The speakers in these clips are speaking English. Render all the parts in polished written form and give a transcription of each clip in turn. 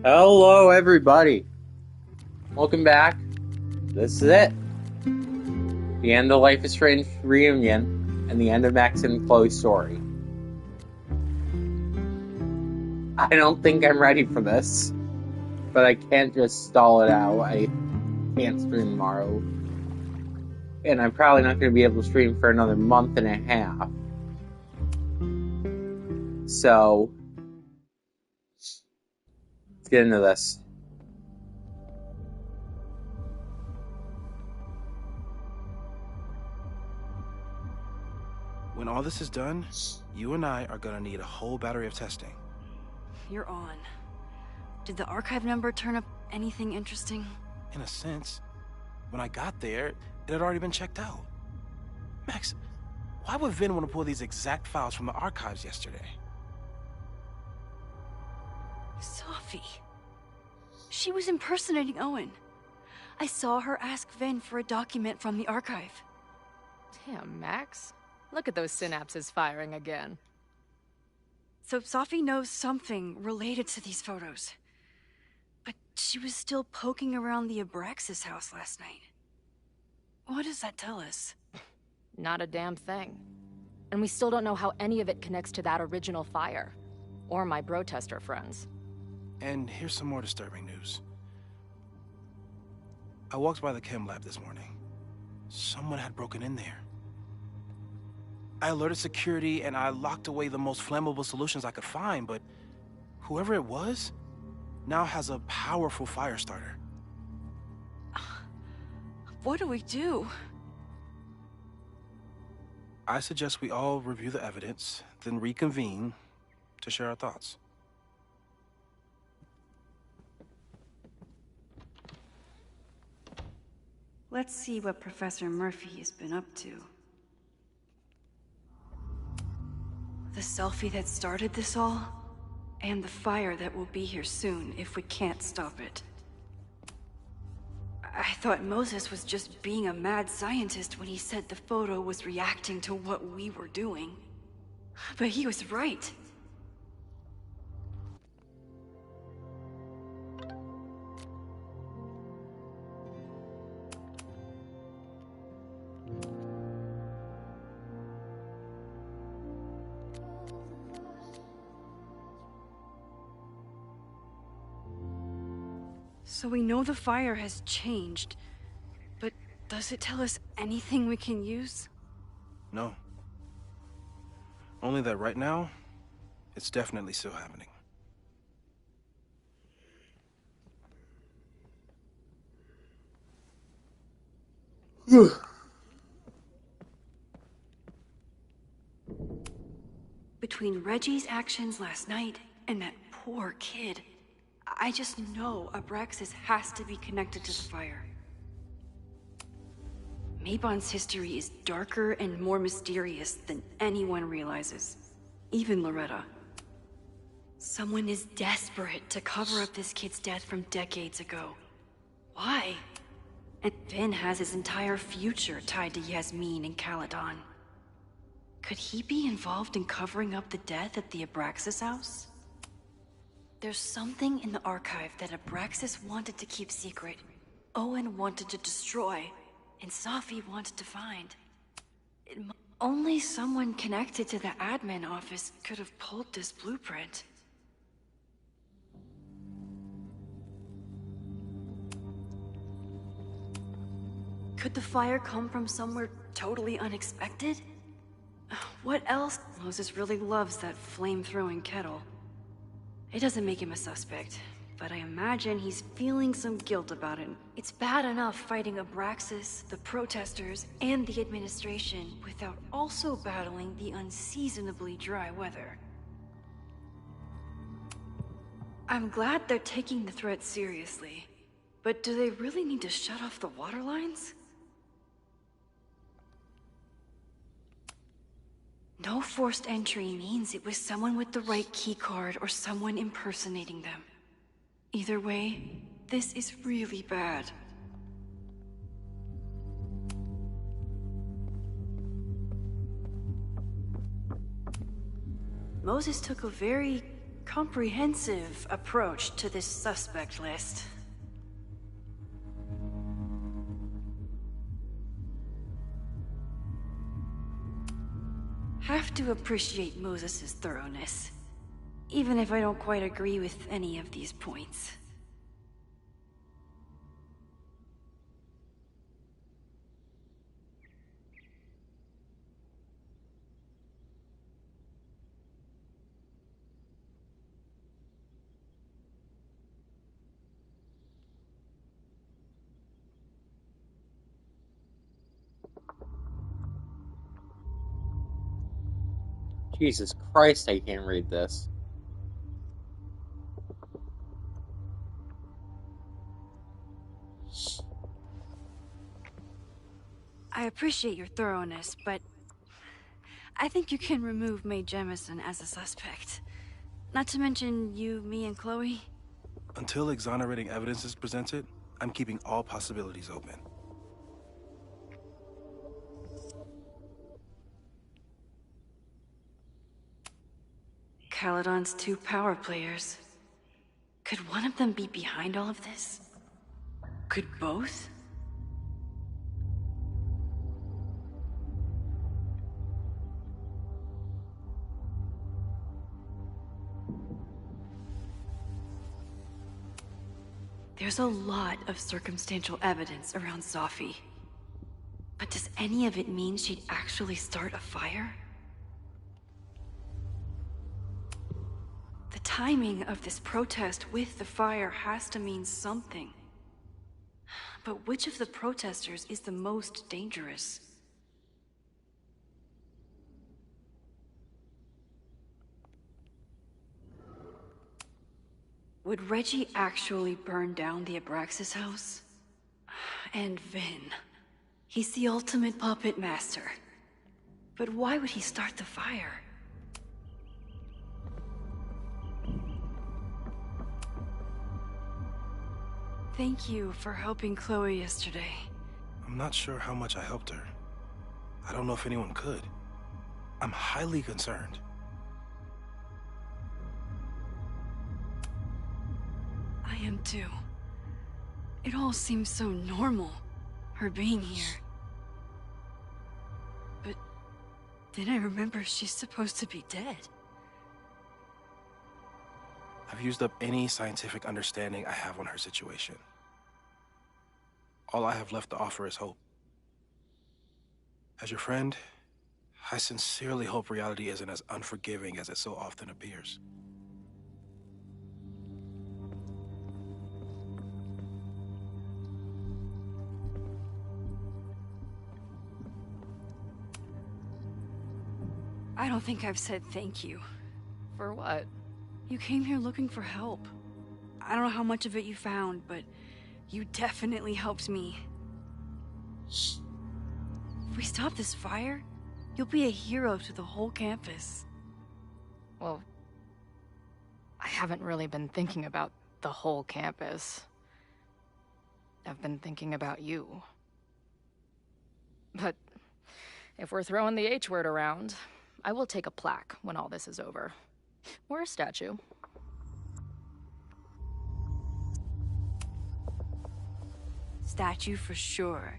Hello, everybody. Welcome back. This is it. The end of Life is Strange reunion and the end of Max and Chloe's story. I don't think I'm ready for this, but I can't just stall it out. I can't stream tomorrow. And I'm probably not going to be able to stream for another month and a half. So, let's get into this. When all this is done, you and I are gonna need a whole battery of testing. You're on. Did the archive number turn up anything interesting? In a sense. When I got there, it had already been checked out. Max, why would Vin want to pull these exact files from the archives yesterday? Sophie. She was impersonating Owen. I saw her ask Vin for a document from the archive. Damn, Max. Look at those synapses firing again. So Sophie knows something related to these photos. But she was still poking around the Abraxas house last night. What does that tell us? Not a damn thing. And we still don't know how any of it connects to that original fire. Or my bro-tester friends. And here's some more disturbing news. I walked by the chem lab this morning. Someone had broken in there. I alerted security and I locked away the most flammable solutions I could find, but whoever it was now has a powerful fire starter. What do we do? I suggest we all review the evidence, then reconvene to share our thoughts. Let's see what Professor Murphy has been up to. The selfie that started this all, and the fire that will be here soon if we can't stop it. I thought Moses was just being a mad scientist when he said the photo was reacting to what we were doing. But he was right. So we know the fire has changed, but does it tell us anything we can use? No. Only that right now, it's definitely still happening. Between Reggie's actions last night and that poor kid, I just know Abraxas has to be connected to the fire. Mabon's history is darker and more mysterious than anyone realizes. Even Loretta. Someone is desperate to cover up this kid's death from decades ago. Why? And Vin has his entire future tied to Yasmin and Caledon. Could he be involved in covering up the death at the Abraxas house? There's something in the archive that Abraxas wanted to keep secret, Owen wanted to destroy, and Sophie wanted to find. Only someone connected to the admin office could have pulled this blueprint. Could the fire come from somewhere totally unexpected? What else? Moses really loves that flame-throwing kettle. It doesn't make him a suspect, but I imagine he's feeling some guilt about it. It's bad enough fighting Abraxas, the protesters, and the administration without also battling the unseasonably dry weather. I'm glad they're taking the threat seriously, but do they really need to shut off the water lines? No forced entry means it was someone with the right keycard or someone impersonating them. Either way, this is really bad. Moses took a very comprehensive approach to this suspect list. Have to appreciate Moses' thoroughness, even if I don't quite agree with any of these points. Jesus Christ, I can't read this. I appreciate your thoroughness, but I think you can remove Mae Jemison as a suspect. Not to mention you, me, and Chloe. Until exonerating evidence is presented, I'm keeping all possibilities open. Caledon's 2 power players. Could one of them be behind all of this? Could both? There's a lot of circumstantial evidence around Safi. But does any of it mean she'd actually start a fire? The timing of this protest with the fire has to mean something. But which of the protesters is the most dangerous? Would Reggie actually burn down the Abraxas house? And Vin. He's the ultimate puppet master. But why would he start the fire? Thank you for helping Chloe yesterday. I'm not sure how much I helped her. I don't know if anyone could. I'm highly concerned. I am too. It all seems so normal, her being here. But then I remember she's supposed to be dead. I've used up any scientific understanding I have on her situation. All I have left to offer is hope. As your friend, I sincerely hope reality isn't as unforgiving as it so often appears. I don't think I've said thank you. For what? You came here looking for help. I don't know how much of it you found, but you definitely helped me. If we stop this fire, you'll be a hero to the whole campus. Well, I haven't really been thinking about the whole campus. I've been thinking about you. But if we're throwing the H word around, I will take a plaque when all this is over. Or a statue. Statue for sure.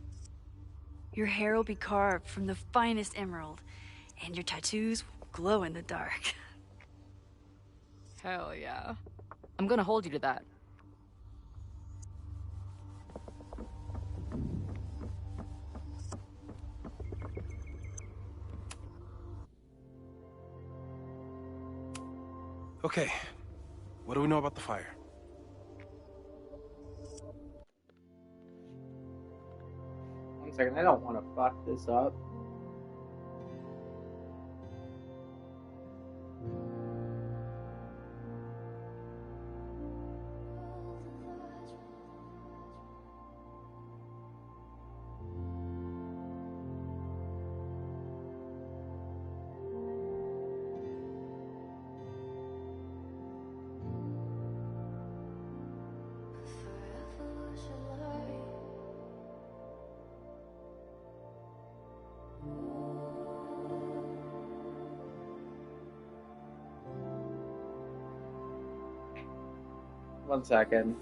Your hair will be carved from the finest emerald, and your tattoos will glow in the dark. Hell yeah. I'm gonna hold you to that. Okay, what do we know about the fire? One second, I don't want to fuck this up. 1 second.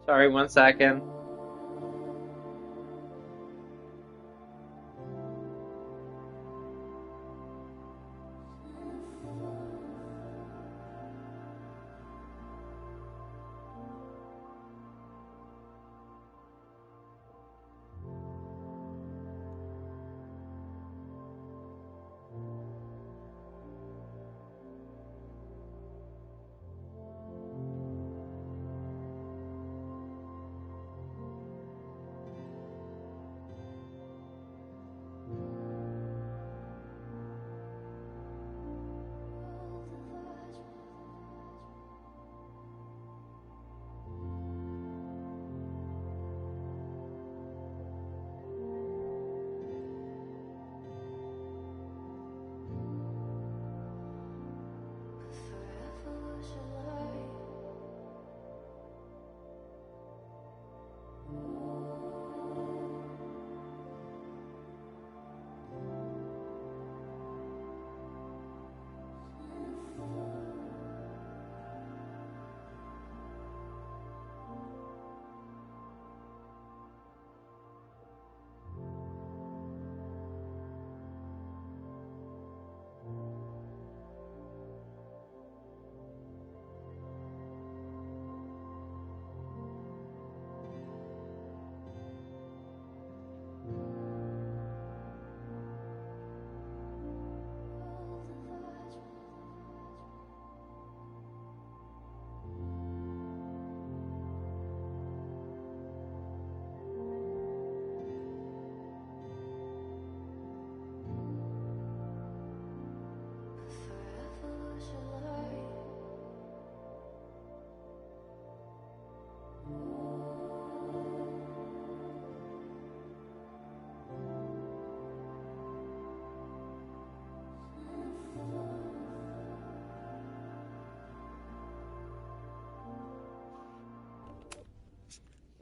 Sorry, 1 second.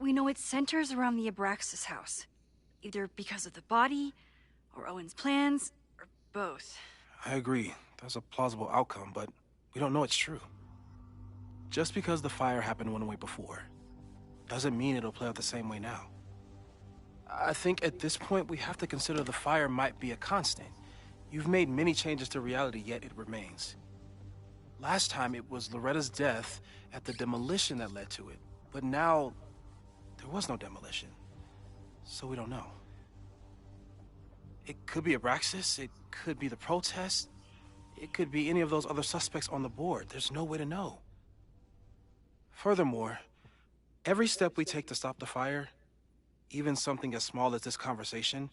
We know it centers around the Abraxas house. Either because of the body, or Owen's plans, or both. I agree. That's a plausible outcome, but we don't know it's true. Just because the fire happened one way before, doesn't mean it'll play out the same way now. I think at this point we have to consider the fire might be a constant. You've made many changes to reality, yet it remains. Last time it was Loretta's death at the demolition that led to it, but now there was no demolition, so we don't know. It could be Abraxas, it could be the protest, it could be any of those other suspects on the board. There's no way to know. Furthermore, every step we take to stop the fire, even something as small as this conversation,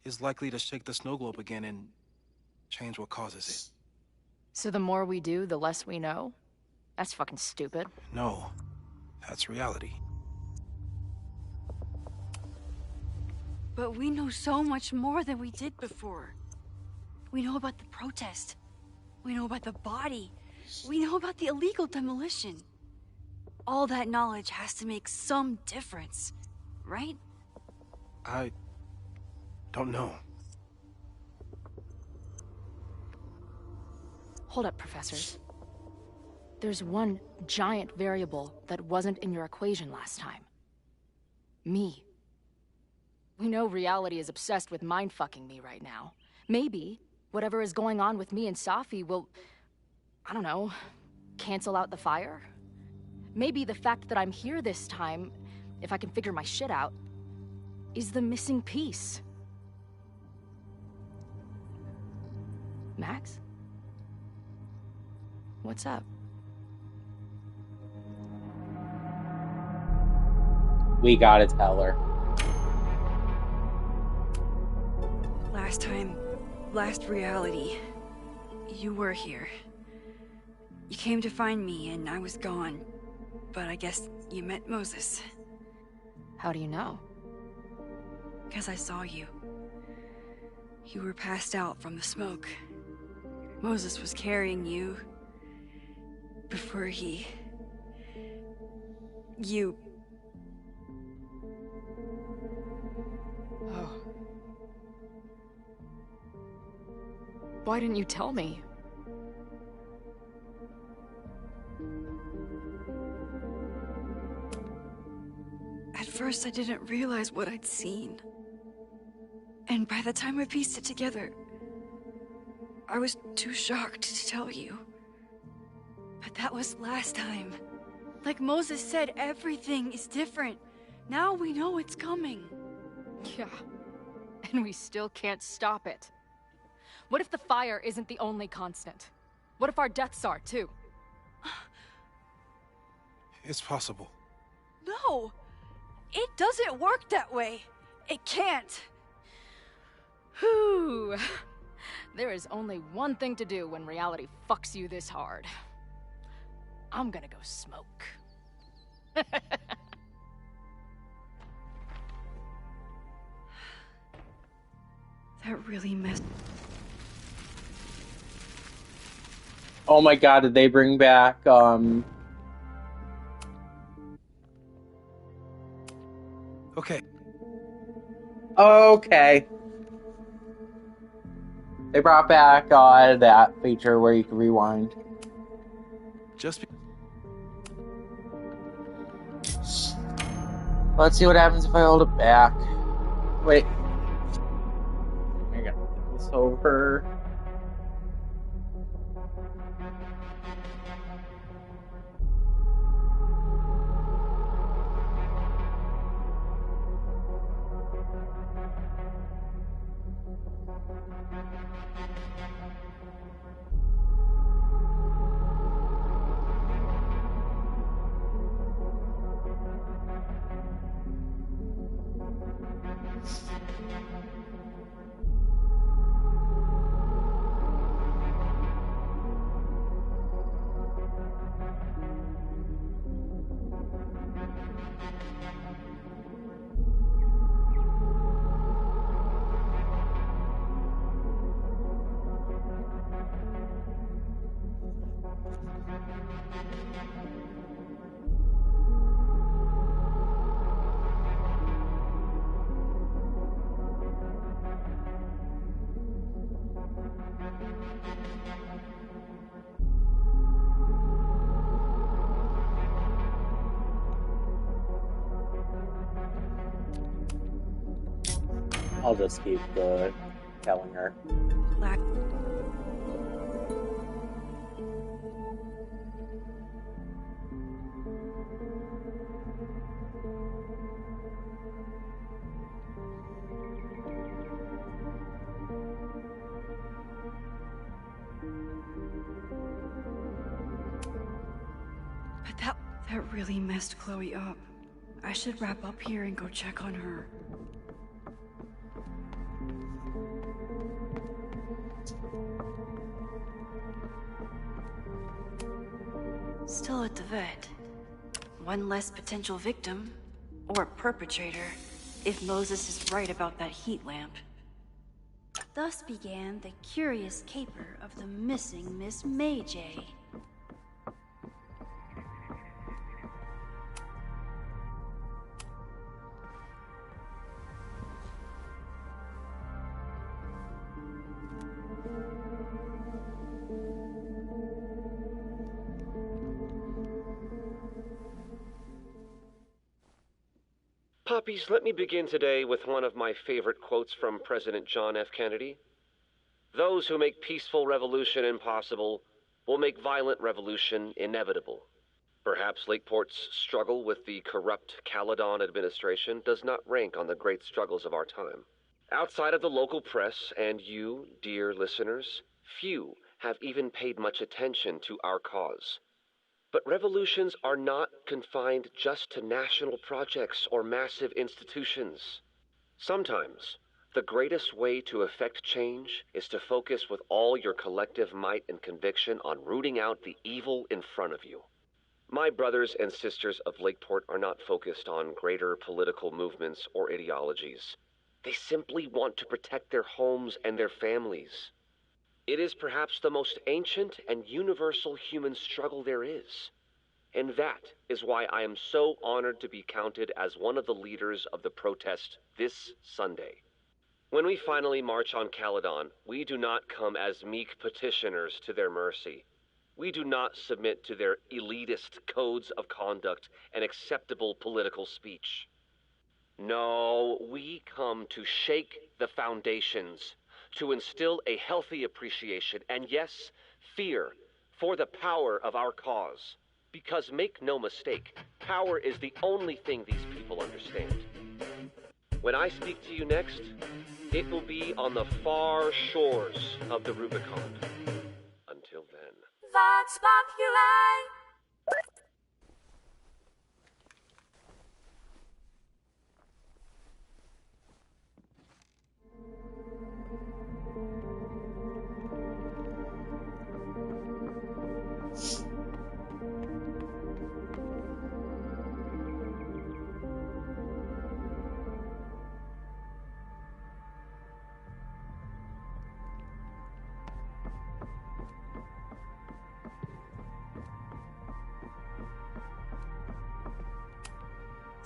is likely to shake the snow globe again and change what causes it. So the more we do, the less we know? That's fucking stupid. No, that's reality. But we know so much more than we did before. We know about the protest. We know about the body. We know about the illegal demolition. All that knowledge has to make some difference, right? I don't know. Hold up, professors. There's one giant variable that wasn't in your equation last time. Me. We know reality is obsessed with mind-fucking me right now. Maybe whatever is going on with me and Safi will, I don't know, cancel out the fire? Maybe the fact that I'm here this time, if I can figure my shit out, is the missing piece. Max? What's up? We gotta tell her. Last reality, you were here. You came to find me and I was gone, but I guess you met Moses. How do you know? Because I saw you. You were passed out from the smoke. Moses was carrying you before you... Oh. Why didn't you tell me? At first, I didn't realize what I'd seen. And by the time I pieced it together, I was too shocked to tell you. But that was last time. Like Moses said, everything is different. Now we know it's coming. Yeah. And we still can't stop it. What if the fire isn't the only constant? What if our deaths are, too? It's possible. No! It doesn't work that way. It can't. Whew. There is only one thing to do when reality fucks you this hard. I'm gonna go smoke. That really messed... Oh my god, did they bring back, Okay. Okay. They brought back, that feature where you can rewind. Just be Let's see what happens if I hold it back. Wait. I gotta get this over. I'll just keep telling her. But that really messed Chloe up. I should wrap up here and go check on her. still at the vet. One less potential victim, or perpetrator, if Moses is right about that heat lamp. Thus began the curious caper of the missing Miss May J. Puppies, let me begin today with one of my favorite quotes from President John F. Kennedy. Those who make peaceful revolution impossible will make violent revolution inevitable. Perhaps Lakeport's struggle with the corrupt Caledon administration does not rank on the great struggles of our time. Outside of the local press and you, dear listeners, few have even paid much attention to our cause. But revolutions are not confined just to national projects or massive institutions. Sometimes, the greatest way to effect change is to focus with all your collective might and conviction on rooting out the evil in front of you. My brothers and sisters of Lakeport are not focused on greater political movements or ideologies. They simply want to protect their homes and their families. It is perhaps the most ancient and universal human struggle there is. And that is why I am so honored to be counted as one of the leaders of the protest this Sunday. When we finally march on Caledon, we do not come as meek petitioners to their mercy. We do not submit to their elitist codes of conduct and acceptable political speech. No, we come to shake the foundations, to instill a healthy appreciation and, yes, fear for the power of our cause. Because make no mistake, power is the only thing these people understand. When I speak to you next, it will be on the far shores of the Rubicon. Until then. Vox Populi!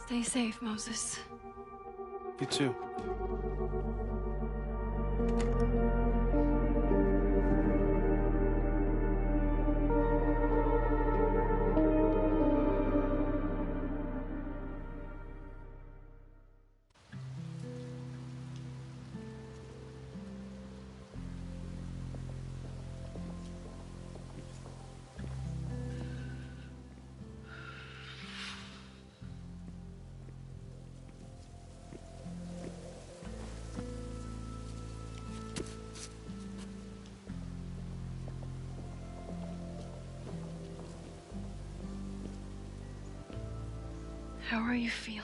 Stay safe, Moses. You too. How are you feeling?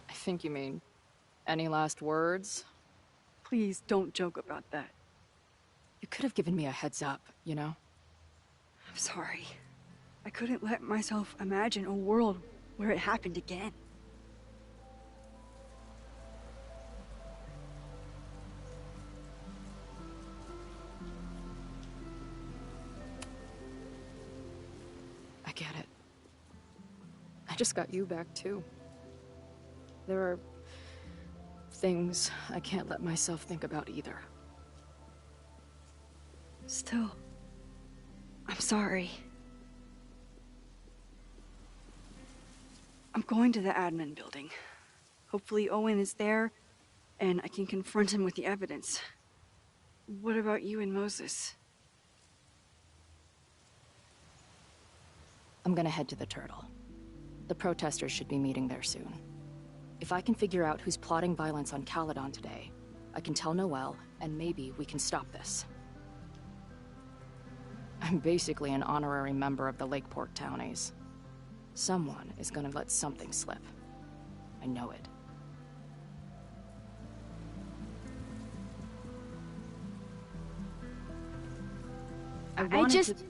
I think you mean, any last words? Please don't joke about that. You could have given me a heads up, you know? I'm sorry. I couldn't let myself imagine a world where it happened again. I get it. I just got you back, too. There are things I can't let myself think about either. Still, I'm sorry. I'm going to the admin building. Hopefully Owen is there, and I can confront him with the evidence. What about you and Moses? I'm gonna head to the Turtle. The protesters should be meeting there soon. If I can figure out who's plotting violence on Caledon today, I can tell Noelle, and maybe we can stop this. I'm basically an honorary member of the Lakeport Townies. Someone is gonna let something slip. I know it. I I wanted just... to...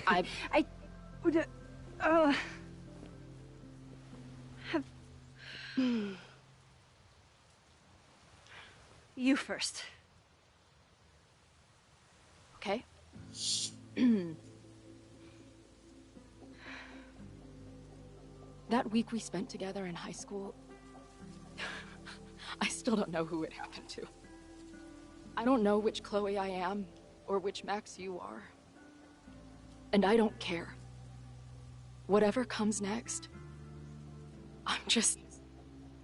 I... I would... have... You first. Okay. That week we spent together in high school, I still don't know who it happened to. I don't know which Chloe I am, or which Max you are. And I don't care. Whatever comes next, I'm just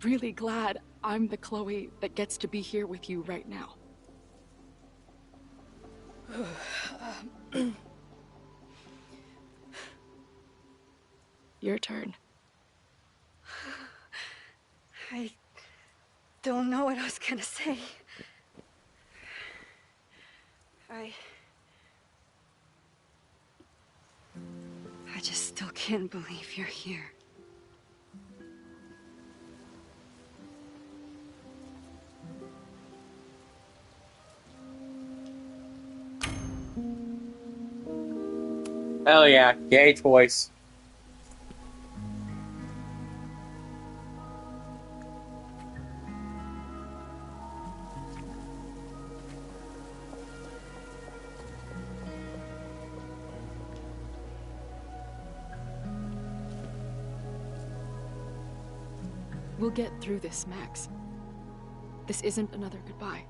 really glad I'm the Chloe that gets to be here with you right now. Your turn. I don't know what I was gonna say. I just still can't believe you're here. Hell yeah, gay toys. We'll get through this, Max. This isn't another goodbye.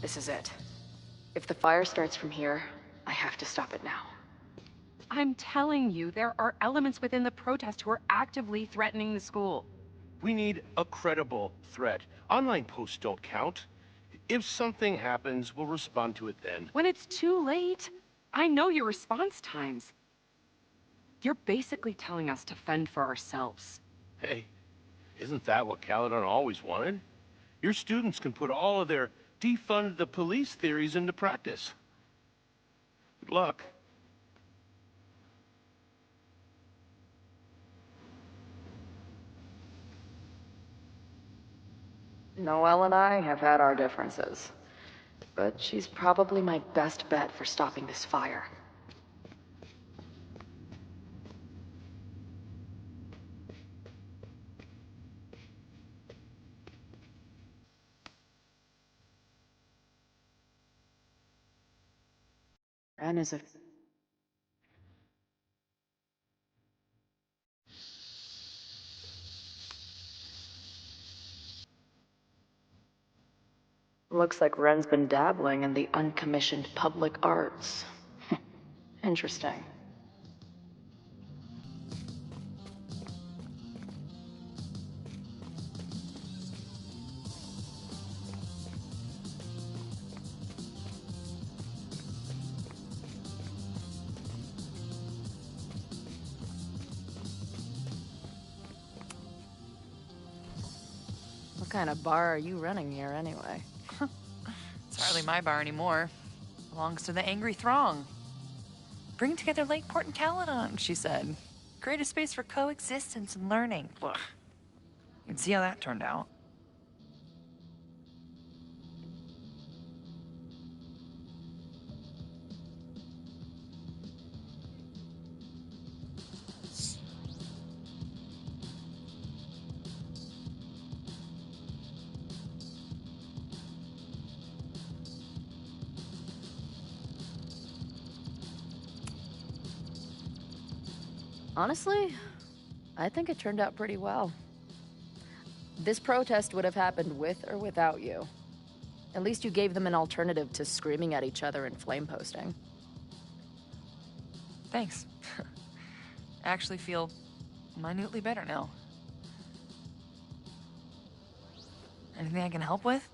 This is it. If the fire starts from here, I have to stop it now. I'm telling you, there are elements within the protest who are actively threatening the school. We need a credible threat. Online posts don't count. If something happens, we'll respond to it then. When it's too late, I know your response times. You're basically telling us to fend for ourselves. Hey, isn't that what Caledon always wanted? Your students can put all of their defund the police theories into practice. Good luck. Noelle and I have had our differences, but she's probably my best bet for stopping this fire. Ren is a... Looks like Ren's been dabbling in the uncommissioned public arts. Interesting. What kind of bar are you running here anyway? It's hardly my bar anymore. Belongs to the angry throng. Bring together Lakeport and Caledon, she said. Create a space for coexistence and learning. Ugh. You can see how that turned out. Honestly, I think it turned out pretty well. This protest would have happened with or without you. At least you gave them an alternative to screaming at each other and flame posting. Thanks. I actually feel minutely better now. Anything I can help with?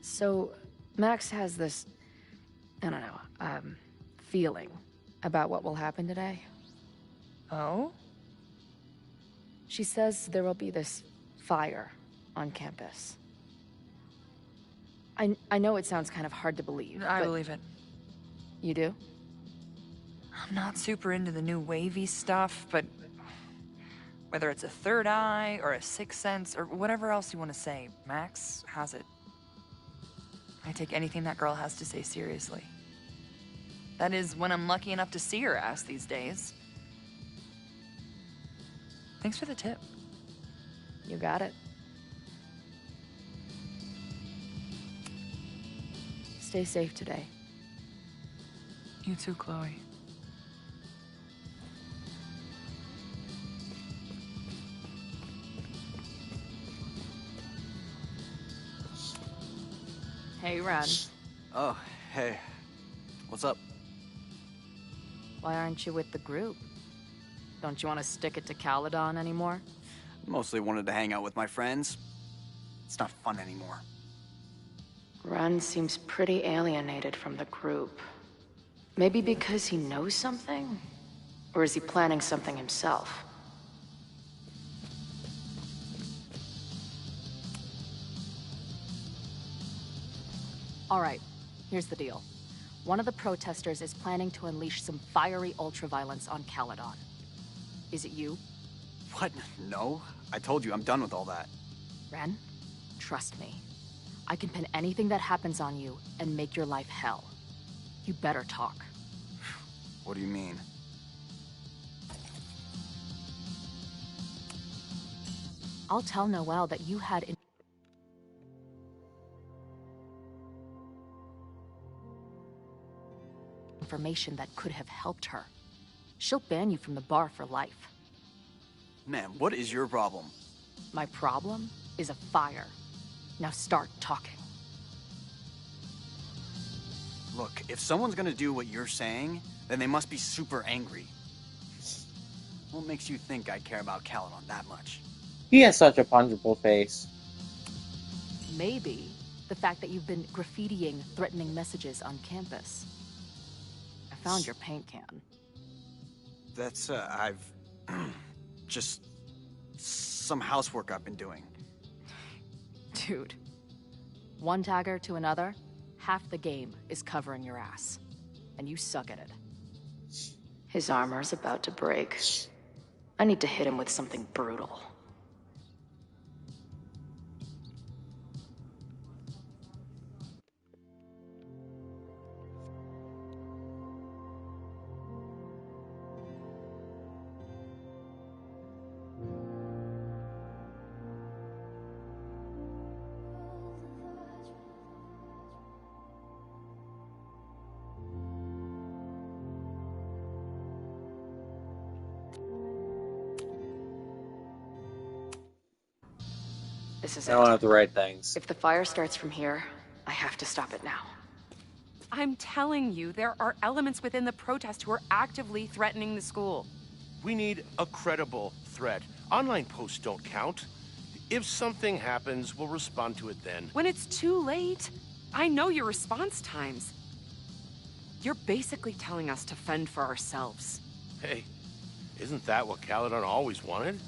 So, Max has this, I don't know, feeling about what will happen today. Oh? She says there will be this fire on campus. I know it sounds kind of hard to believe. I but believe it. You do? I'm not super into the new wavy stuff, but whether it's a third eye or a sixth sense or whatever else you want to say, Max has it. I take anything that girl has to say seriously. That is, when I'm lucky enough to see her ass these days. Thanks for the tip. You got it. Stay safe today. You too, Chloe. Hey, Ren. Oh, hey. What's up? Why aren't you with the group? Don't you want to stick it to Caledon anymore? Mostly wanted to hang out with my friends. It's not fun anymore. Ren seems pretty alienated from the group. Maybe because he knows something? Or is he planning something himself? All right, here's the deal. One of the protesters is planning to unleash some fiery ultraviolence on Caledon. Is it you? What? No. I told you, I'm done with all that. Ren, trust me. I can pin anything that happens on you and make your life hell. You better talk. What do you mean? I'll tell Noelle that you had information that could have helped her. She'll ban you from the bar for life. Man, what is your problem? My problem is a fire. Now start talking. Look, if someone's gonna do what you're saying, then they must be super angry. What makes you think I care about Caledon that much? He has such a punchable face. Maybe the fact that you've been graffitiing threatening messages on campus. I found your paint can. That's, I've... just... some housework I've been doing. Dude. One tagger to another, half the game is covering your ass. And you suck at it. His armor's about to break. I need to hit him with something brutal. This is I don't it. have the right things. If the fire starts from here, I have to stop it now. I'm telling you, there are elements within the protest who are actively threatening the school. We need a credible threat. Online posts don't count. If something happens, we'll respond to it then. When it's too late, I know your response times. You're basically telling us to fend for ourselves. Hey, isn't that what Caledon always wanted?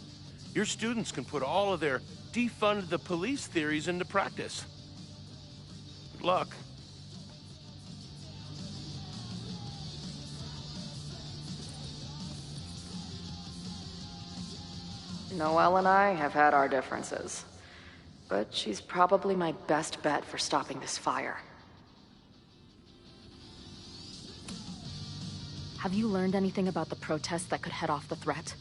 Your students can put all of their defund the police theories into practice. Good luck. Noelle and I have had our differences. But she's probably my best bet for stopping this fire. Have you learned anything about the protest that could head off the threat?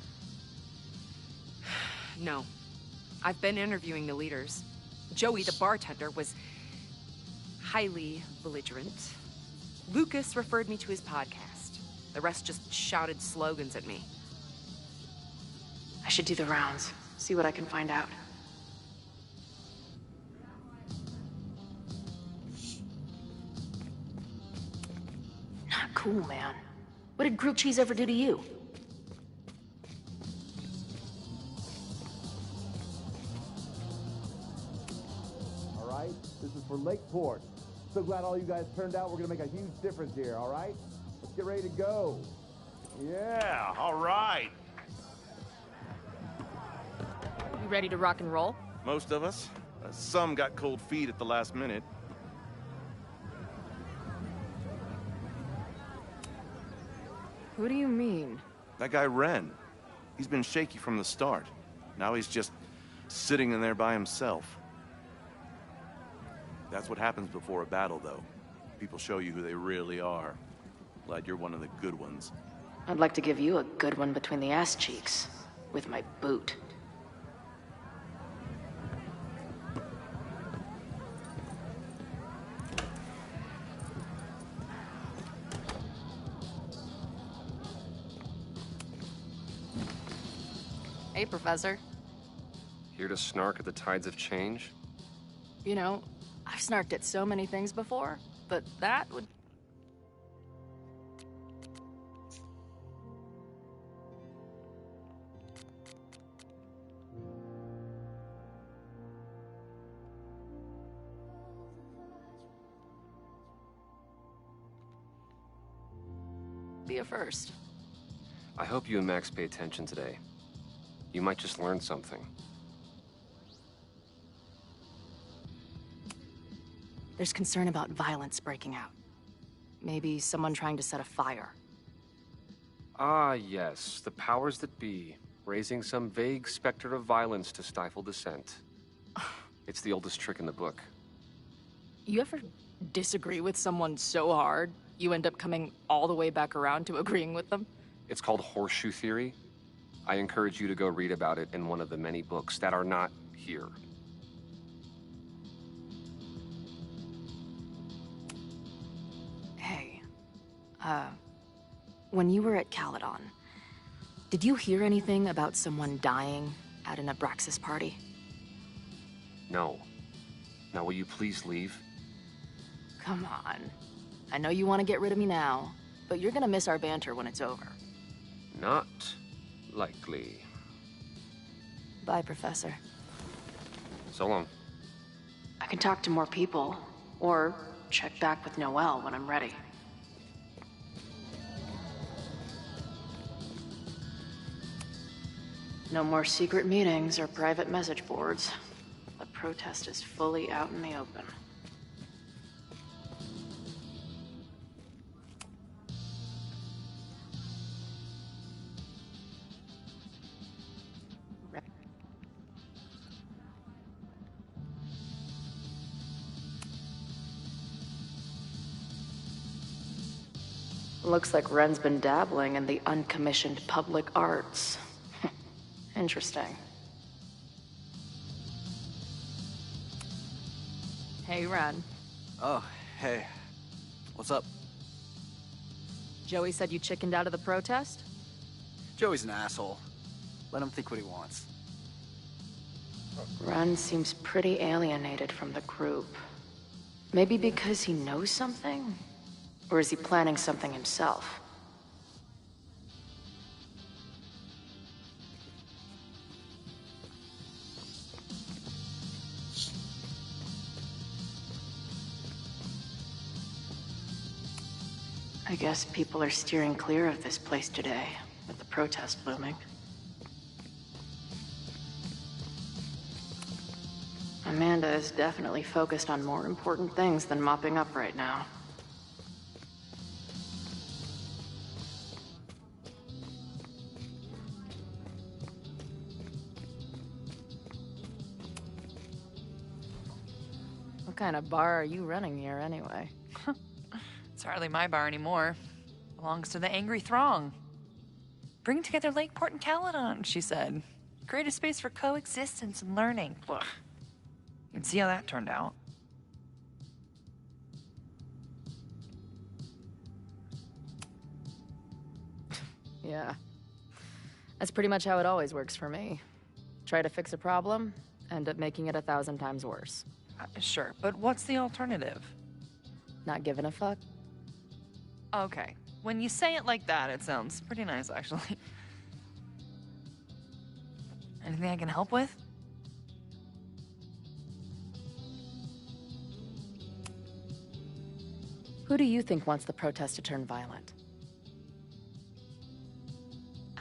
No. I've been interviewing the leaders. Joey, the bartender, was highly belligerent. Lucas referred me to his podcast. The rest just shouted slogans at me. I should do the rounds, see what I can find out. Not cool, man. What did grilled cheese ever do to you? All right, this is for Lakeport. So glad all you guys turned out. We're gonna make a huge difference here, all right? Let's get ready to go. Yeah, all right. You ready to rock and roll? Most of us. Some got cold feet at the last minute. Who do you mean? That guy Ren. He's been shaky from the start. Now he's just sitting in there by himself. That's what happens before a battle, though. People show you who they really are. Glad you're one of the good ones. I'd like to give you a good one between the ass cheeks. With my boot. Hey, Professor. Here to snark at the tides of change? You know, I've snarked at so many things before, but that would... be a first. I hope you and Max pay attention today. You might just learn something. There's concern about violence breaking out. Maybe someone trying to set a fire. Ah, yes, the powers that be, raising some vague specter of violence to stifle dissent. It's the oldest trick in the book. You ever disagree with someone so hard, you end up coming all the way back around to agreeing with them? It's called horseshoe theory. I encourage you to go read about it in one of the many books that are not here. Hey, when you were at Caledon, did you hear anything about someone dying at an Abraxas party? No. Now will you please leave? Come on. I know you want to get rid of me now, but you're gonna miss our banter when it's over. Not likely. Bye, Professor. So long. I can talk to more people, or check back with Noelle when I'm ready. No more secret meetings or private message boards. The protest is fully out in the open. Looks like Ren's been dabbling in the uncommissioned public arts. Interesting. Hey, Ren. Oh, hey. What's up? Joey said you chickened out of the protest? Joey's an asshole. Let him think what he wants. Ren seems pretty alienated from the group. Maybe because he knows something? Or is he planning something himself? I guess people are steering clear of this place today, with the protest looming. Amanda is definitely focused on more important things than mopping up right now. What kind of bar are you running here, anyway? It's hardly my bar anymore. Belongs to the Angry Throng. Bring together Lakeport and Caledon, she said. Create a space for coexistence and learning. Ugh. You can see how that turned out. Yeah. That's pretty much how it always works for me. Try to fix a problem, end up making it 1,000 times worse. Sure, but what's the alternative? Not giving a fuck? Okay. When you say it like that, it sounds pretty nice, actually. Anything I can help with? Who do you think wants the protest to turn violent?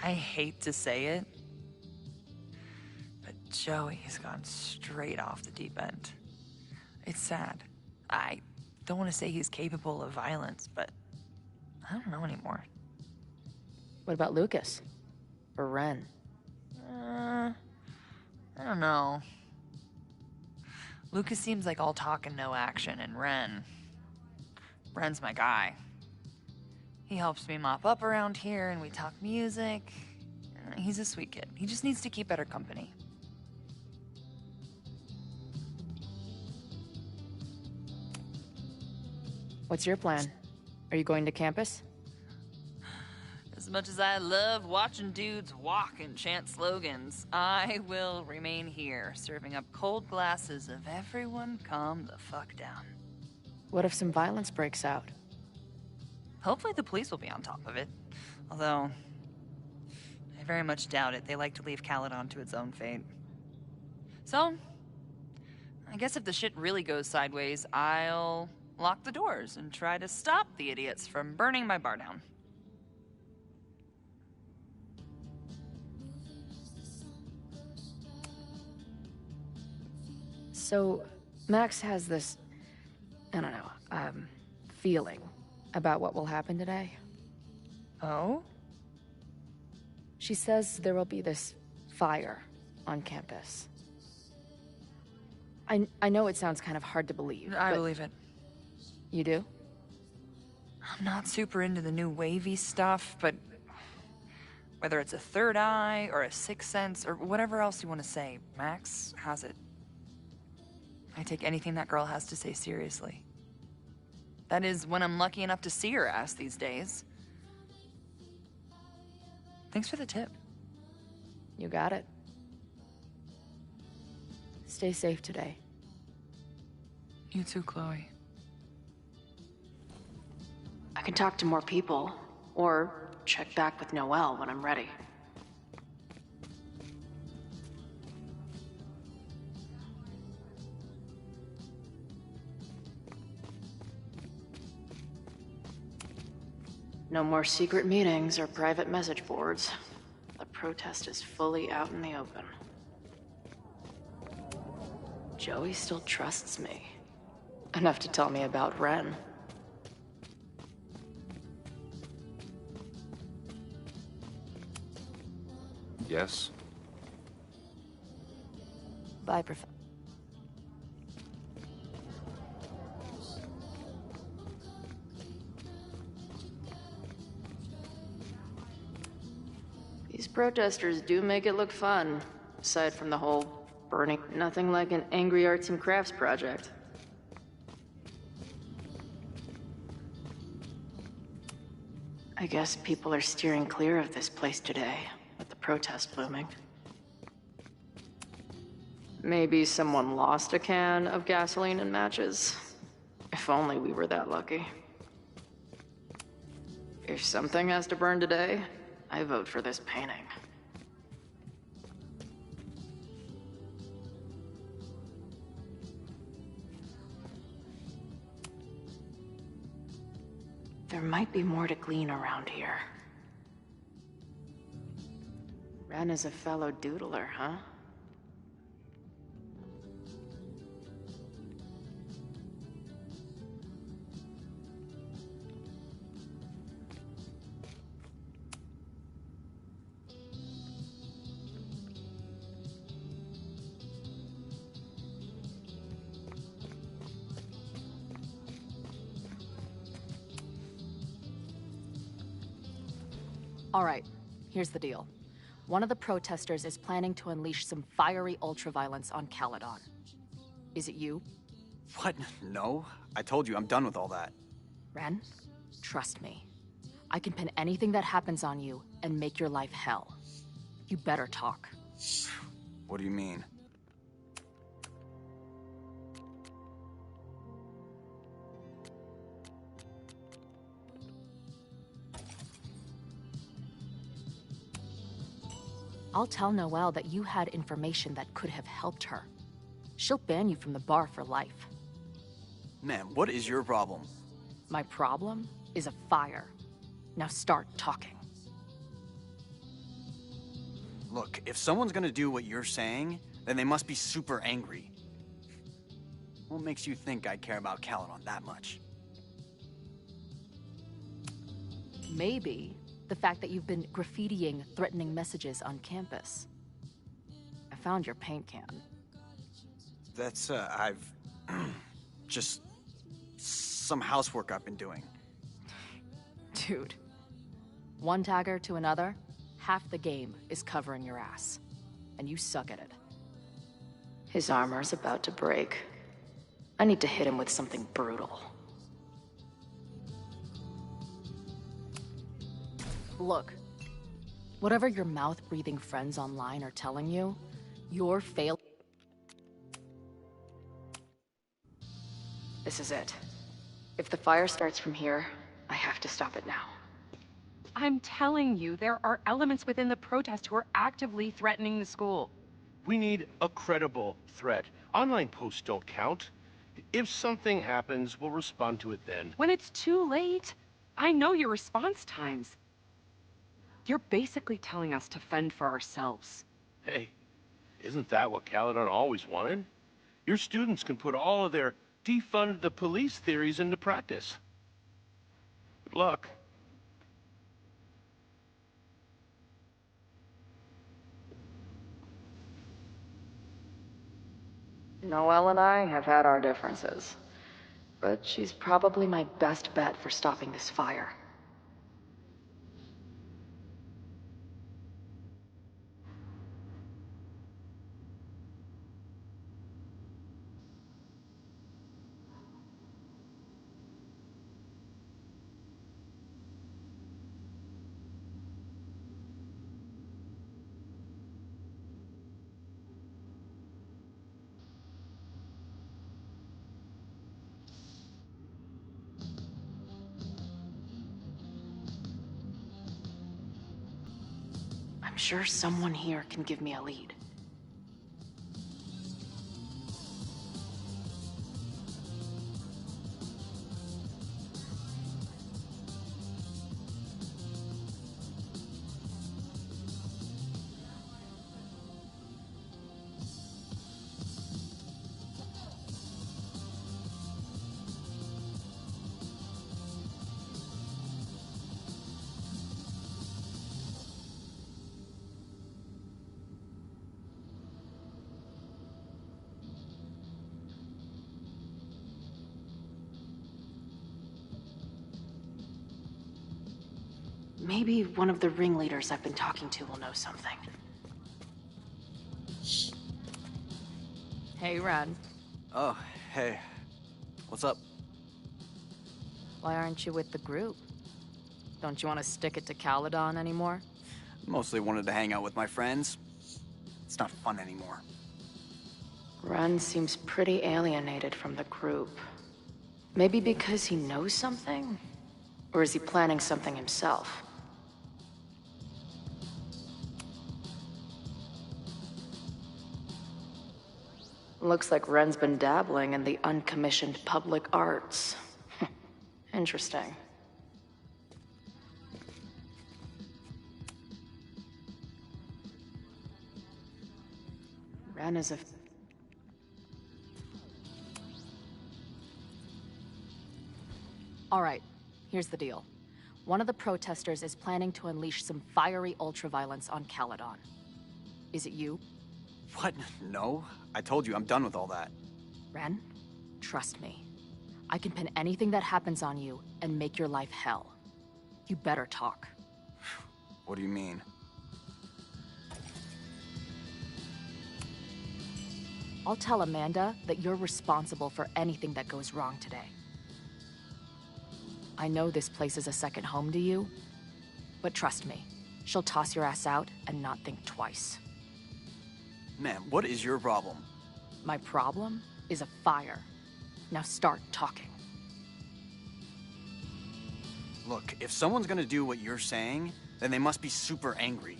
I hate to say it, but Joey's gone straight off the deep end. It's sad. I don't want to say he's capable of violence, but I don't know anymore. What about Lucas? Or Ren? I don't know. Lucas seems like all talk and no action, and Ren's my guy. He helps me mop up around here, and we talk music. He's a sweet kid. He just needs to keep better company. What's your plan? Are you going to campus? As much as I love watching dudes walk and chant slogans, I will remain here, serving up cold glasses of everyone calm the fuck down. What if some violence breaks out? Hopefully the police will be on top of it. Although, I very much doubt it. They like to leave Caledon to its own fate. So, I guess if the shit really goes sideways, I'll lock the doors and try to stop the idiots from burning my bar down. So, Max has this, I don't know, feeling about what will happen today. Oh? She says there will be this fire on campus. I know it sounds kind of hard to believe. I believe it. You do? I'm not super into the new wavy stuff, but whether it's a third eye or a sixth sense or whatever else you want to say, Max has it. I take anything that girl has to say seriously. That is, when I'm lucky enough to see her ass these days. Thanks for the tip. You got it. Stay safe today. You too, Chloe. I can talk to more people, or check back with Noelle when I'm ready. No more secret meetings or private message boards. The protest is fully out in the open. Joey still trusts me. Enough to tell me about Ren. Yes? Bye, Professor. These protesters do make it look fun, aside from the whole burning. Nothing like an angry arts and crafts project. I guess people are steering clear of this place today, with the protest looming. Maybe someone lost a can of gasoline and matches. If only we were that lucky. If something has to burn today, I vote for this painting. There might be more to glean around here. Ren is a fellow doodler, huh? All right, here's the deal. One of the protesters is planning to unleash some fiery ultraviolence on Caledon. Is it you? What? No. I told you, I'm done with all that. Ren, trust me. I can pin anything that happens on you and make your life hell. You better talk. What do you mean? I'll tell Noelle that you had information that could have helped her. She'll ban you from the bar for life. Man, what is your problem? My problem is a fire. Now start talking. Look, if someone's gonna do what you're saying, then they must be super angry. What makes you think I care about Caledon that much? Maybe the fact that you've been graffitiing threatening messages on campus. I found your paint can. That's, I've... just... some housework I've been doing. Dude. One tagger to another, half the game is covering your ass. And you suck at it. His armor's about to break. I need to hit him with something brutal. Look. Whatever your mouth-breathing friends online are telling you, you're failing. This is it. If the fire starts from here, I have to stop it now. I'm telling you, there are elements within the protest who are actively threatening the school. We need a credible threat. Online posts don't count. If something happens, we'll respond to it then. When it's too late, I know your response times. You're basically telling us to fend for ourselves. Hey, isn't that what Caledon always wanted? Your students can put all of their defund the police theories into practice. Good luck. Noelle and I have had our differences, but she's probably my best bet for stopping this fire. I'm sure someone here can give me a lead. Maybe one of the ringleaders I've been talking to will know something. Hey, Ren. Oh, hey. What's up? Why aren't you with the group? Don't you want to stick it to Caledon anymore? Mostly wanted to hang out with my friends. It's not fun anymore. Ren seems pretty alienated from the group. Maybe because he knows something? Or is he planning something himself? Looks like Ren's been dabbling in the uncommissioned public arts. Interesting. Ren is a... All right, here's the deal. One of the protesters is planning to unleash some fiery ultraviolence on Caledon. Is it you? What? No. I told you, I'm done with all that. Ren, trust me. I can pin anything that happens on you and make your life hell. You better talk. What do you mean? I'll tell Amanda that you're responsible for anything that goes wrong today. I know this place is a second home to you, but trust me, she'll toss your ass out and not think twice. Man, what is your problem? My problem is a fire. Now start talking. Look, if someone's gonna do what you're saying, then they must be super angry.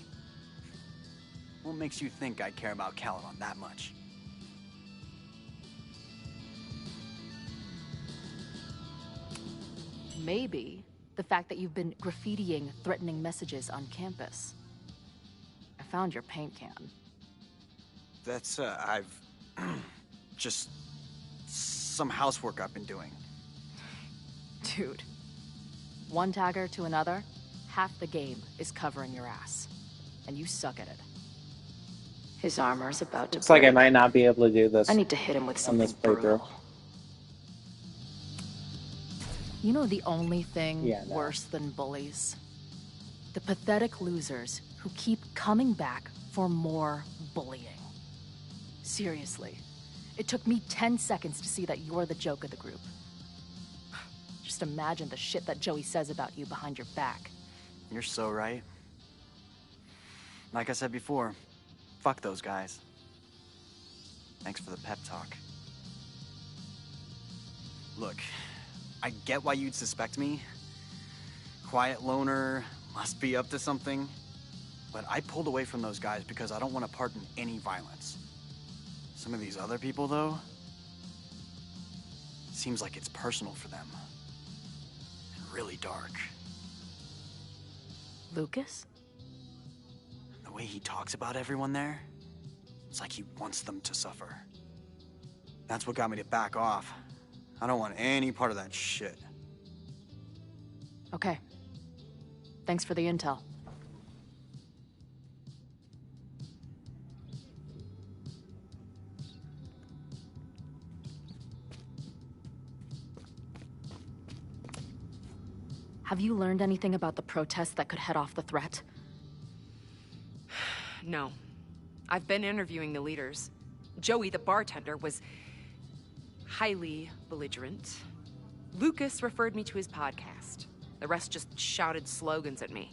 What makes you think I care about Caledon that much? Maybe the fact that you've been graffitiing threatening messages on campus. I found your paint can. That's, I've... just... some housework I've been doing. Dude. One tagger to another, half the game is covering your ass. And you suck at it. His armor's about to Looks like I might not be able to do this. I need to hit him with on something this playthrough. brutal. You know the only thing No. worse than bullies? The pathetic losers who keep coming back for more bullying. Seriously. It took me 10 seconds to see that you're the joke of the group. Just imagine the shit that Joey says about you behind your back. You're so right. Like I said before, fuck those guys. Thanks for the pep talk. Look, I get why you'd suspect me. Quiet loner, must be up to something. But I pulled away from those guys because I don't want to part in any violence. Some of these other people, though, seems like it's personal for them. And really dark. Lucas? The way he talks about everyone there, it's like he wants them to suffer. That's what got me to back off. I don't want any part of that shit. Okay. Thanks for the intel. Have you learned anything about the protest that could head off the threat? No. I've been interviewing the leaders. Joey, the bartender, was highly belligerent. Lucas referred me to his podcast. The rest just shouted slogans at me.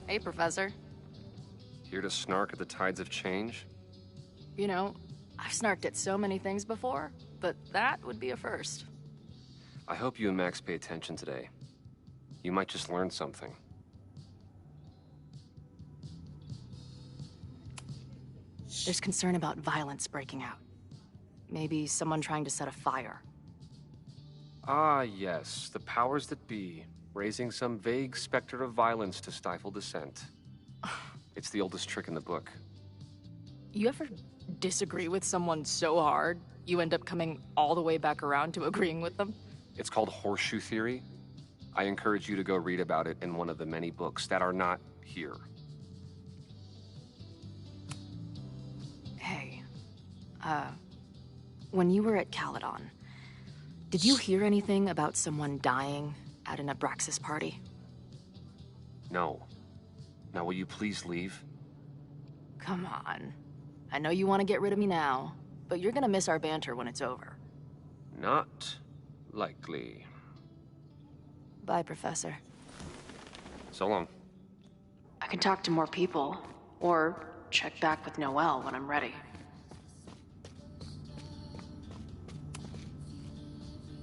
Hey, Professor. Here to snark at the tides of change? You know, I've snarked at so many things before, but that would be a first. I hope you and Max pay attention today. You might just learn something. There's concern about violence breaking out. Maybe someone trying to set a fire. Ah, yes, the powers that be, raising some vague specter of violence to stifle dissent. It's the oldest trick in the book. You ever disagree with someone so hard, you end up coming all the way back around to agreeing with them? It's called horseshoe theory. I encourage you to go read about it in one of the many books that are not here. Hey, when you were at Caledon, did you hear anything about someone dying at an Abraxas party? No. Now will you please leave? Come on. I know you want to get rid of me now, but you're gonna miss our banter when it's over. Not likely. Bye, Professor. So long. I can talk to more people, or check back with Noelle when I'm ready.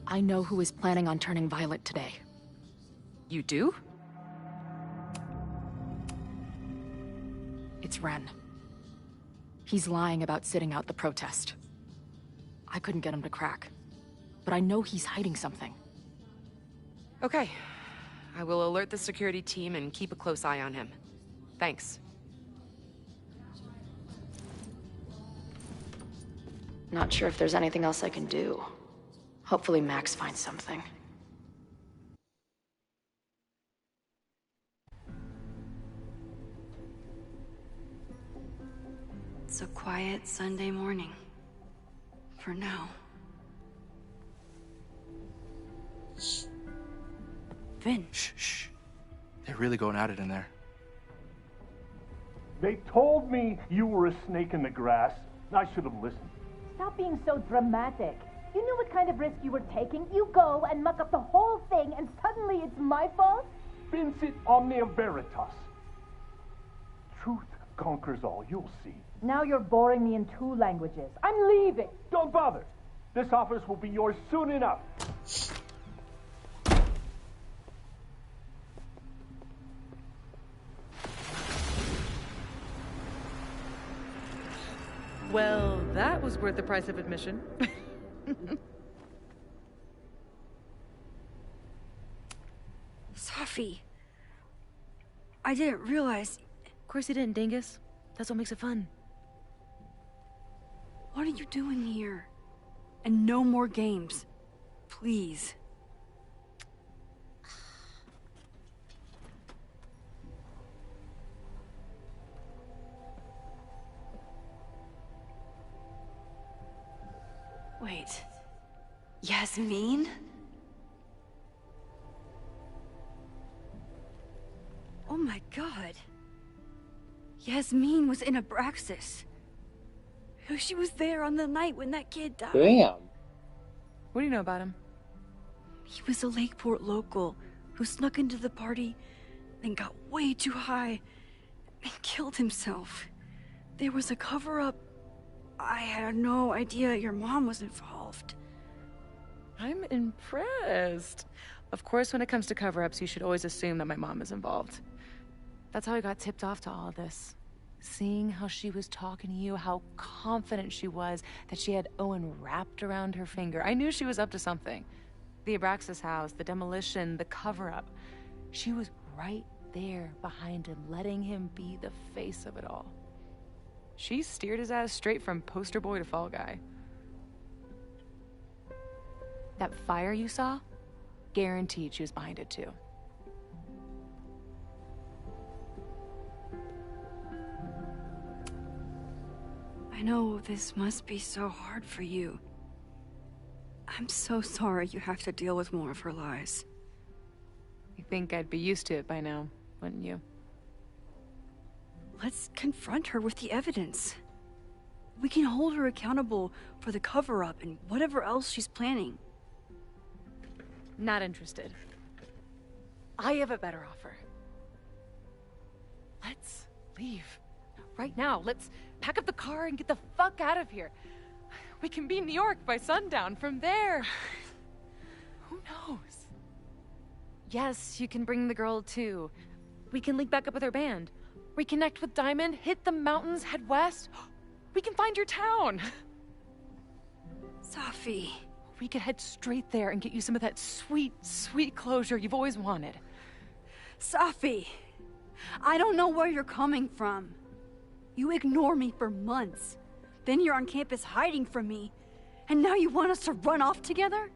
I know who is planning on turning violent today. You do? It's Ren. He's lying about sitting out the protest. I couldn't get him to crack, but I know he's hiding something. Okay. I will alert the security team and keep a close eye on him. Thanks. Not sure if there's anything else I can do. Hopefully Max finds something. It's a quiet Sunday morning. For now. Vin. Shh. They're really going at it in there. They told me you were a snake in the grass. I should have listened. Stop being so dramatic. You knew what kind of risk you were taking. You go and muck up the whole thing, and suddenly it's my fault? Vincit omnia veritas. Truth conquers all, you'll see. Now you're boring me in 2 languages. I'm leaving. Don't bother. This office will be yours soon enough. Well, that was worth the price of admission. Safi, I didn't realize... Of course you didn't, Dingus. That's what makes it fun. What are you doing here? And no more games. Please. Wait. Yasmin? Oh my god. Yasmin was in Abraxas. She was there on the night when that kid died. Damn. What do you know about him? He was a Lakeport local who snuck into the party, then got way too high and killed himself. There was a cover-up. I had no idea your mom was involved. I'm impressed. Of course, when it comes to cover-ups, you should always assume that my mom is involved. That's how I got tipped off to all this. Seeing how she was talking to you, how confident she was that she had Owen wrapped around her finger. I knew she was up to something. The Abraxas house, the demolition, the cover-up. She was right there behind him, letting him be the face of it all. She steered his ass straight from poster boy to fall guy. That fire you saw? Guaranteed she was behind it too. I know this must be so hard for you. I'm so sorry you have to deal with more of her lies. You think I'd be used to it by now, wouldn't you? Let's confront her with the evidence. We can hold her accountable for the cover-up and whatever else she's planning. Not interested. I have a better offer. Let's leave. Right now, let's pack up the car and get the fuck out of here. We can be in New York by sundown. From there, who knows? Yes, you can bring the girl too. We can link back up with our band. Reconnect with Diamond, hit the mountains, head west. We can find your town. Safi. We could head straight there and get you some of that sweet, sweet closure you've always wanted. Safi, I don't know where you're coming from. You ignore me for months. Then you're on campus hiding from me. And now you want us to run off together?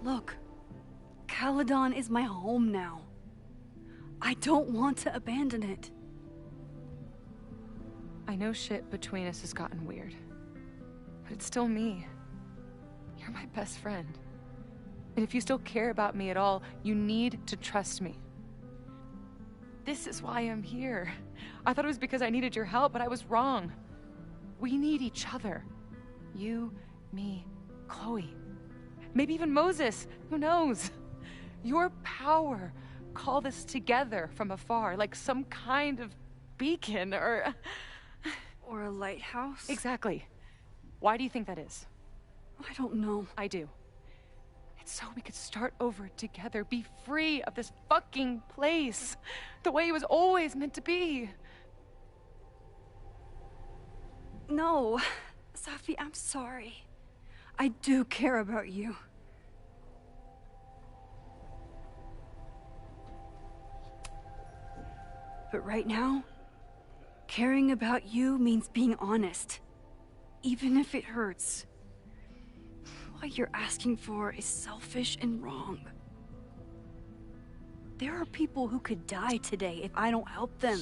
Look, Caledon is my home now. I don't want to abandon it. I know shit between us has gotten weird. But it's still me. You're my best friend. And if you still care about me at all, you need to trust me. This is why I'm here. I thought it was because I needed your help, but I was wrong. We need each other. You, me, Chloe. Maybe even Moses. Who knows? Your power called us together from afar, like some kind of beacon or a lighthouse? Exactly. Why do you think that is? I don't know. I do. It's so we could start over together, be free of this fucking place, the way it was always meant to be. No, Safi, I'm sorry. I do care about you. But right now, caring about you means being honest, even if it hurts. What you're asking for is selfish and wrong. There are people who could die today if I don't help them.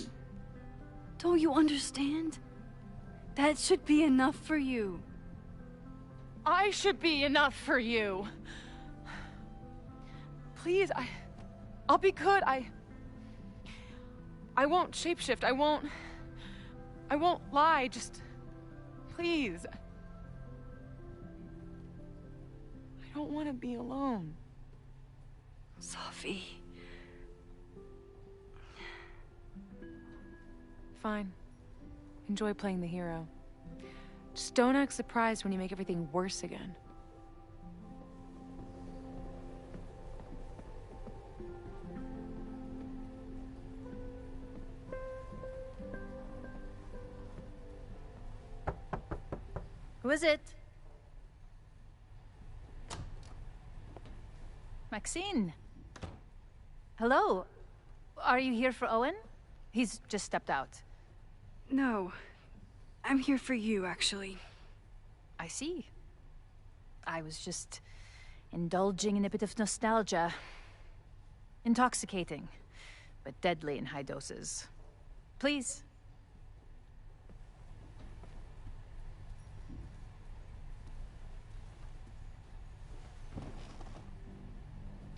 Don't you understand? That should be enough for you. I should be enough for you. Please, I'll be good. I won't shapeshift. I won't lie. Just please. I don't want to be alone. Safi. Fine. Enjoy playing the hero. Just don't act surprised when you make everything worse again. Who is it? Maxine. Hello. Are you here for Owen? He's just stepped out. No. I'm here for you, actually. I see. I was just indulging in a bit of nostalgia. Intoxicating, but deadly in high doses. Please.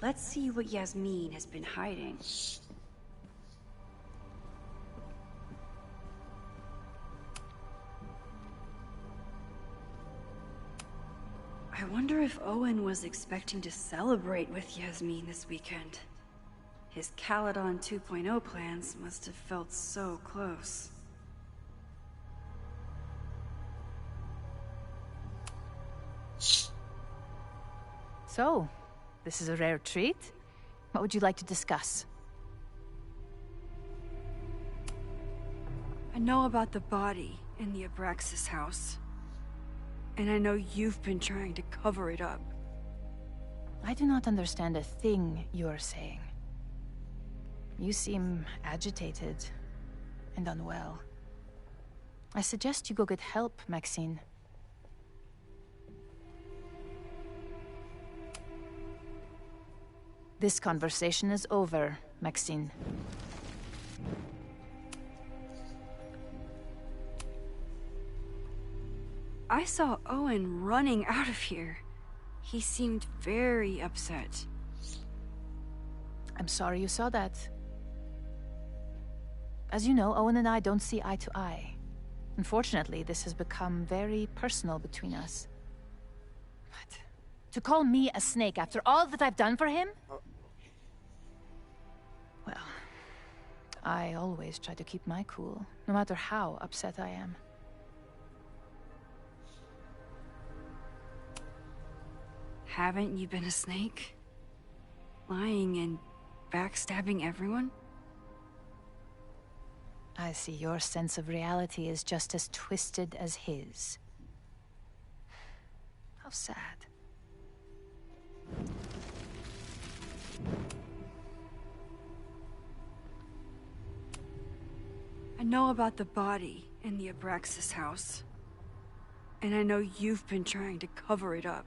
Let's see what Yasmin has been hiding. I wonder if Owen was expecting to celebrate with Yasmin this weekend. His Caledon 2.0 plans must have felt so close. So, this is a rare treat. What would you like to discuss? I know about the body in the Abraxas house. And I know you've been trying to cover it up. I do not understand a thing you are saying. You seem agitated and unwell. I suggest you go get help, Maxine. This conversation is over, Maxine. I saw Owen running out of here. He seemed very upset. I'm sorry you saw that. As you know, Owen and I don't see eye to eye. Unfortunately, this has become very personal between us. But to call me a snake after all that I've done for him? Well, I always try to keep my cool, no matter how upset I am. Haven't you been a snake? Lying and backstabbing everyone? I see your sense of reality is just as twisted as his. How sad. I know about the body in the Abraxas house. And I know you've been trying to cover it up.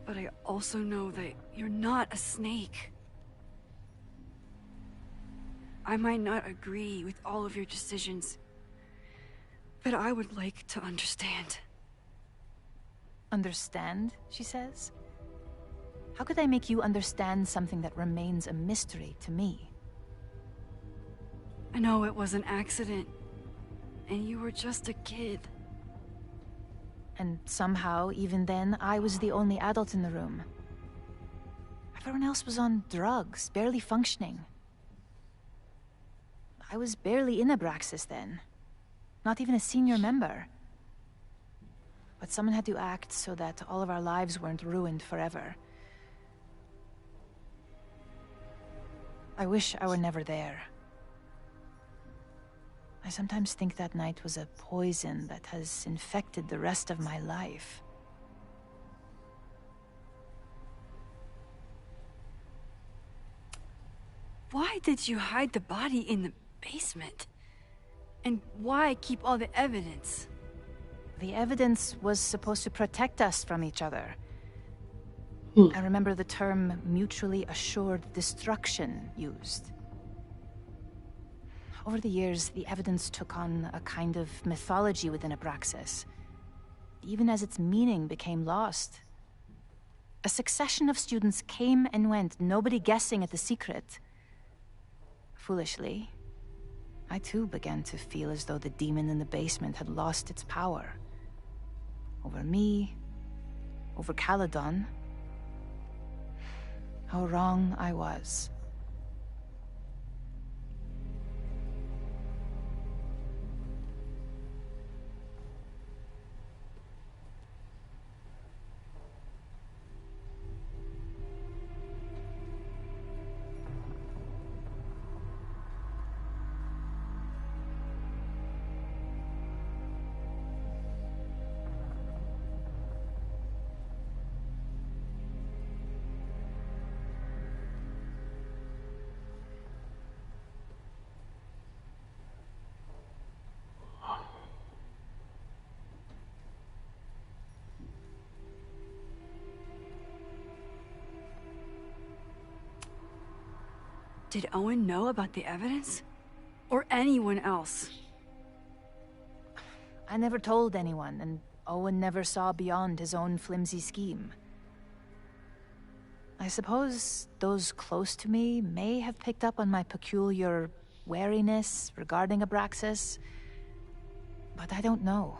But I also know that you're not a snake. I might not agree with all of your decisions, but I would like to understand. Understand, she says? How could I make you understand something that remains a mystery to me? I know it was an accident, and you were just a kid. And somehow, even then, I was the only adult in the room. Everyone else was on drugs, barely functioning. I was barely in Abraxas then. Not even a senior member. But someone had to act so that all of our lives weren't ruined forever. I wish I were never there. I sometimes think that night was a poison that has infected the rest of my life. Why did you hide the body in the basement? And why keep all the evidence? The evidence was supposed to protect us from each other. I remember the term mutually assured destruction used. Over the years, the evidence took on a kind of mythology within Abraxas, even as its meaning became lost. A succession of students came and went, nobody guessing at the secret. Foolishly, I too began to feel as though the demon in the basement had lost its power. Over me, over Caledon. How wrong I was. Did Owen know about the evidence? Or anyone else? I never told anyone, and Owen never saw beyond his own flimsy scheme. I suppose those close to me may have picked up on my peculiar wariness regarding Abraxas, but I don't know.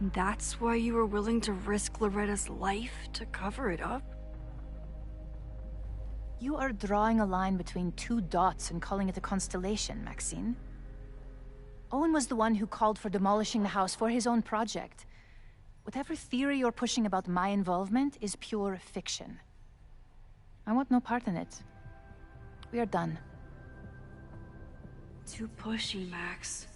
And that's why you were willing to risk Loretta's life to cover it up? You are drawing a line between two dots and calling it a constellation, Maxine. Owen was the one who called for demolishing the house for his own project. Whatever theory you're pushing about my involvement is pure fiction. I want no part in it. We are done. Too pushy, Max.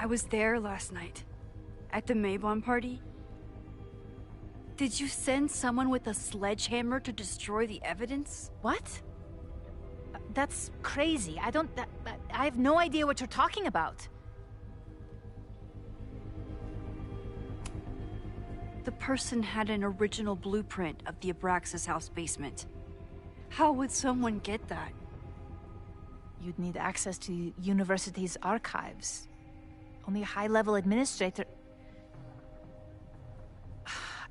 I was there last night, at the Maybon party. Did you send someone with a sledgehammer to destroy the evidence? What? That's crazy. I have no idea what you're talking about. The person had an original blueprint of the Abraxas house basement. How would someone get that? You'd need access to the university's archives. Only a high-level administrator...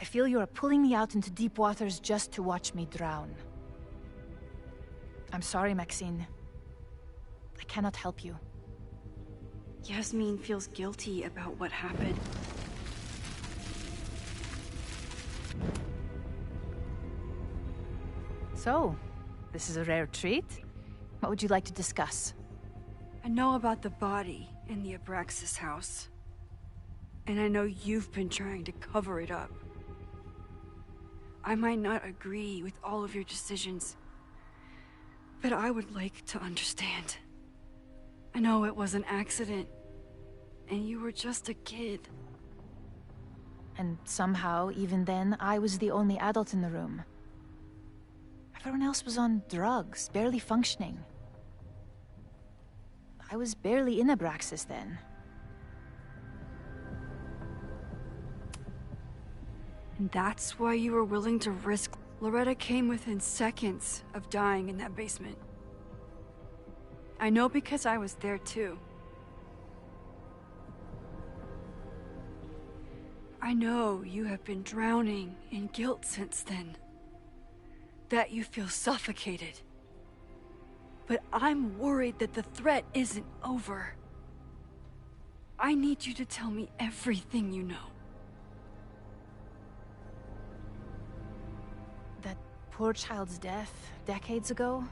I feel you are pulling me out into deep waters just to watch me drown. I'm sorry, Maxine. I cannot help you. Yasmin feels guilty about what happened. So, this is a rare treat. What would you like to discuss? I know about the body in the Abraxas house. And I know you've been trying to cover it up. I might not agree with all of your decisions, but I would like to understand. I know it was an accident, and you were just a kid. And somehow, even then, I was the only adult in the room. Everyone else was on drugs, barely functioning. I was barely in Abraxas then. And that's why you were willing to risk... Loretta came within seconds of dying in that basement. I know because I was there too. I know you have been drowning in guilt since then. That you feel suffocated. But I'm worried that the threat isn't over. I need you to tell me everything you know. That poor child's death, decades ago?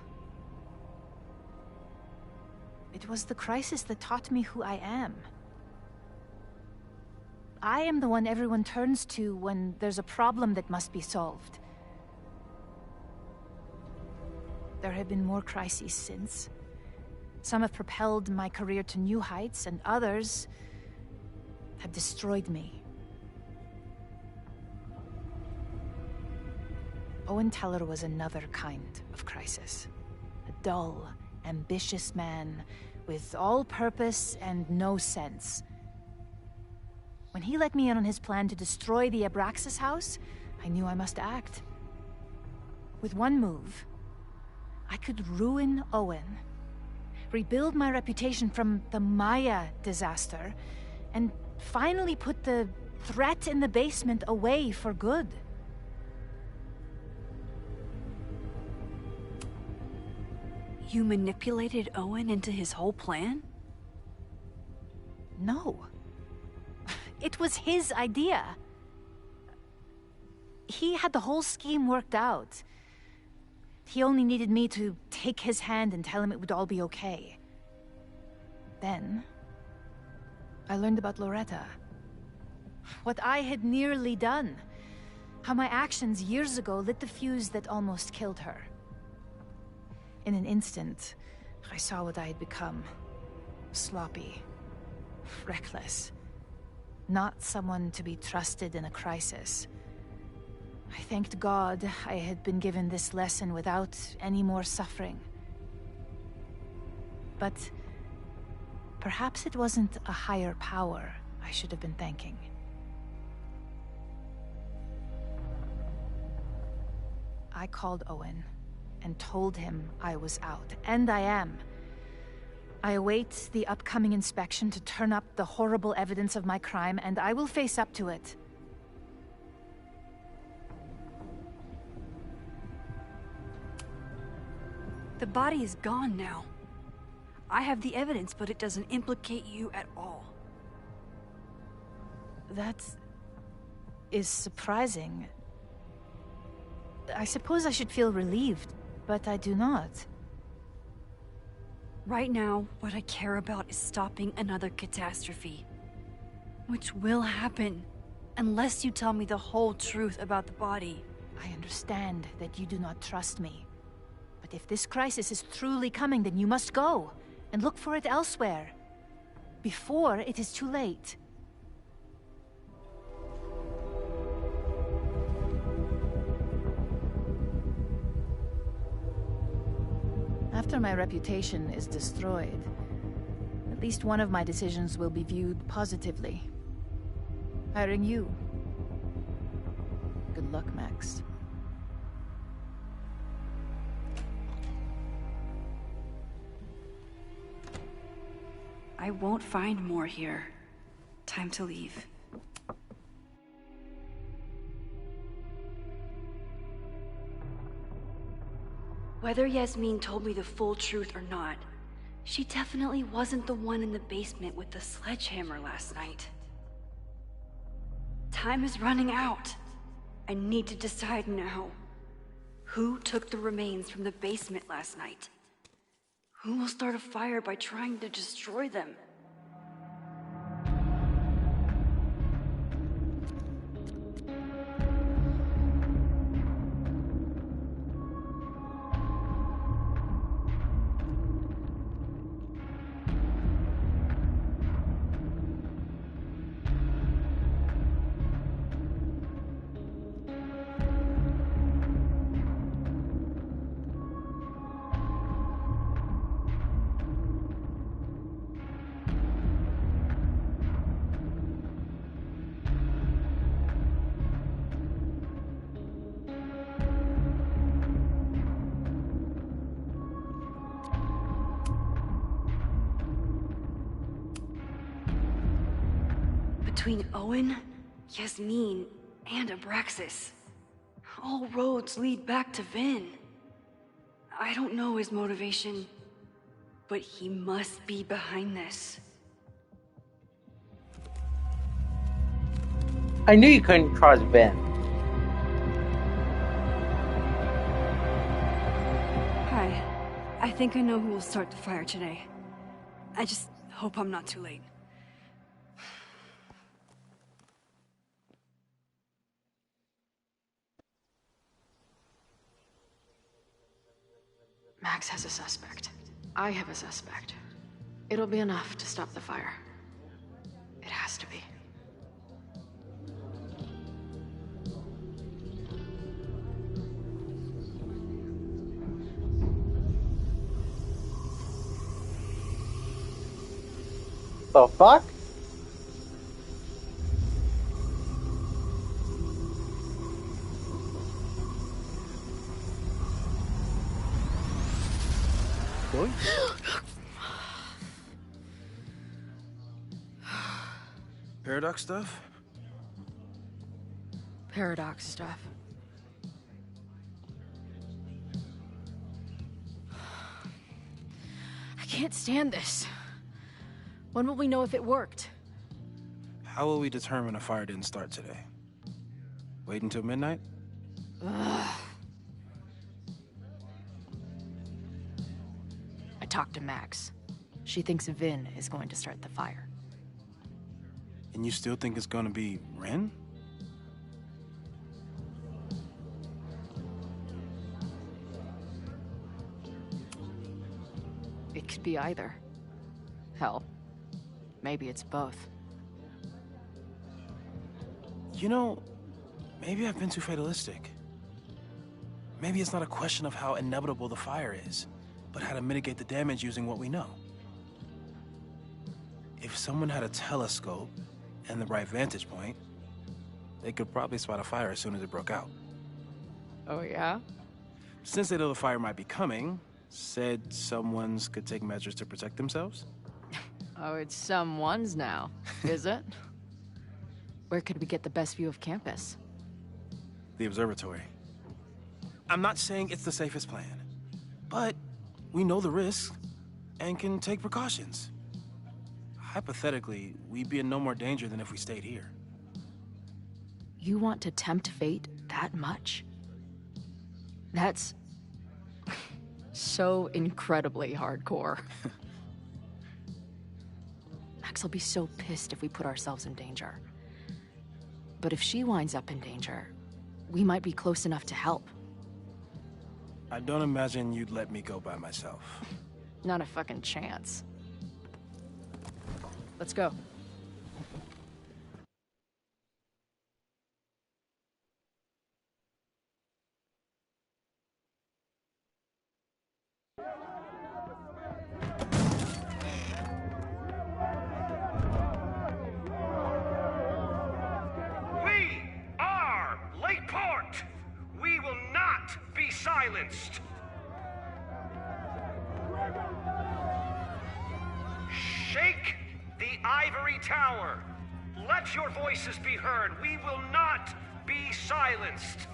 It was the crisis that taught me who I am. I am the one everyone turns to when there's a problem that must be solved. There have been more crises since. Some have propelled my career to new heights, and others have destroyed me. Owen Teller was another kind of crisis. A dull, ambitious man with all purpose and no sense. When he let me in on his plan to destroy the Abraxas house, I knew I must act. With one move, I could ruin Owen, rebuild my reputation from the Maya disaster, and finally put the threat in the basement away for good. You manipulated Owen into his whole plan? No. It was his idea. He had the whole scheme worked out. He only needed me to take his hand and tell him it would all be okay. Then, I learned about Loretta. What I had nearly done. How my actions years ago lit the fuse that almost killed her. In an instant, I saw what I had become. Sloppy. Reckless. Not someone to be trusted in a crisis. I thanked God I had been given this lesson without any more suffering. but perhaps it wasn't a higher power I should have been thanking. I called Owen and told him I was out, and I am. I await the upcoming inspection to turn up the horrible evidence of my crime, and I will face up to it. The body is gone now. I have the evidence, but it doesn't implicate you at all. That is surprising. I suppose I should feel relieved, but I do not. Right now, what I care about is stopping another catastrophe. Which will happen, unless you tell me the whole truth about the body. I understand that you do not trust me. But if this crisis is truly coming, then you must go, and look for it elsewhere. Before it is too late. After my reputation is destroyed, at least one of my decisions will be viewed positively. Hiring you. Good luck, Max. I won't find more here. Time to leave. Whether Yasmin told me the full truth or not, she definitely wasn't the one in the basement with the sledgehammer last night. Time is running out. I need to decide now. Who took the remains from the basement last night? Who will start a fire by trying to destroy them? Between Owen, Yasmin, and Abraxas, all roads lead back to Vin. I don't know his motivation, but he must be behind this. I knew you couldn't trust Ben. Hi. I think I know who will start the fire today. I just hope I'm not too late. Max has a suspect. I have a suspect. It'll be enough to stop the fire. It has to be. The fuck? Chloe? Paradox stuff? Paradox stuff. I can't stand this. When will we know if it worked? How will we determine a fire didn't start today? Wait until midnight? Ugh. I talked to Max. She thinks Vin is going to start the fire. And you still think it's gonna be Ren? It could be either. Hell, maybe it's both. You know, maybe I've been too fatalistic. Maybe it's not a question of how inevitable the fire is, but how to mitigate the damage using what we know. If someone had a telescope and the right vantage point, they could probably spot a fire as soon as it broke out. Oh, yeah? Since they know the fire might be coming, said someone's could take measures to protect themselves? Oh, it's someone's now, is it? Where could we get the best view of campus? The observatory. I'm not saying it's the safest plan, but we know the risks and can take precautions. Hypothetically, we'd be in no more danger than if we stayed here. You want to tempt fate that much? That's so incredibly hardcore. Max will be so pissed if we put ourselves in danger. But if she winds up in danger, we might be close enough to help. I don't imagine you'd let me go by myself. Not a fucking chance. Let's go. We are Lakeport! We will not be silenced! Shake the ivory tower! Let your voices be heard! We will not be silenced!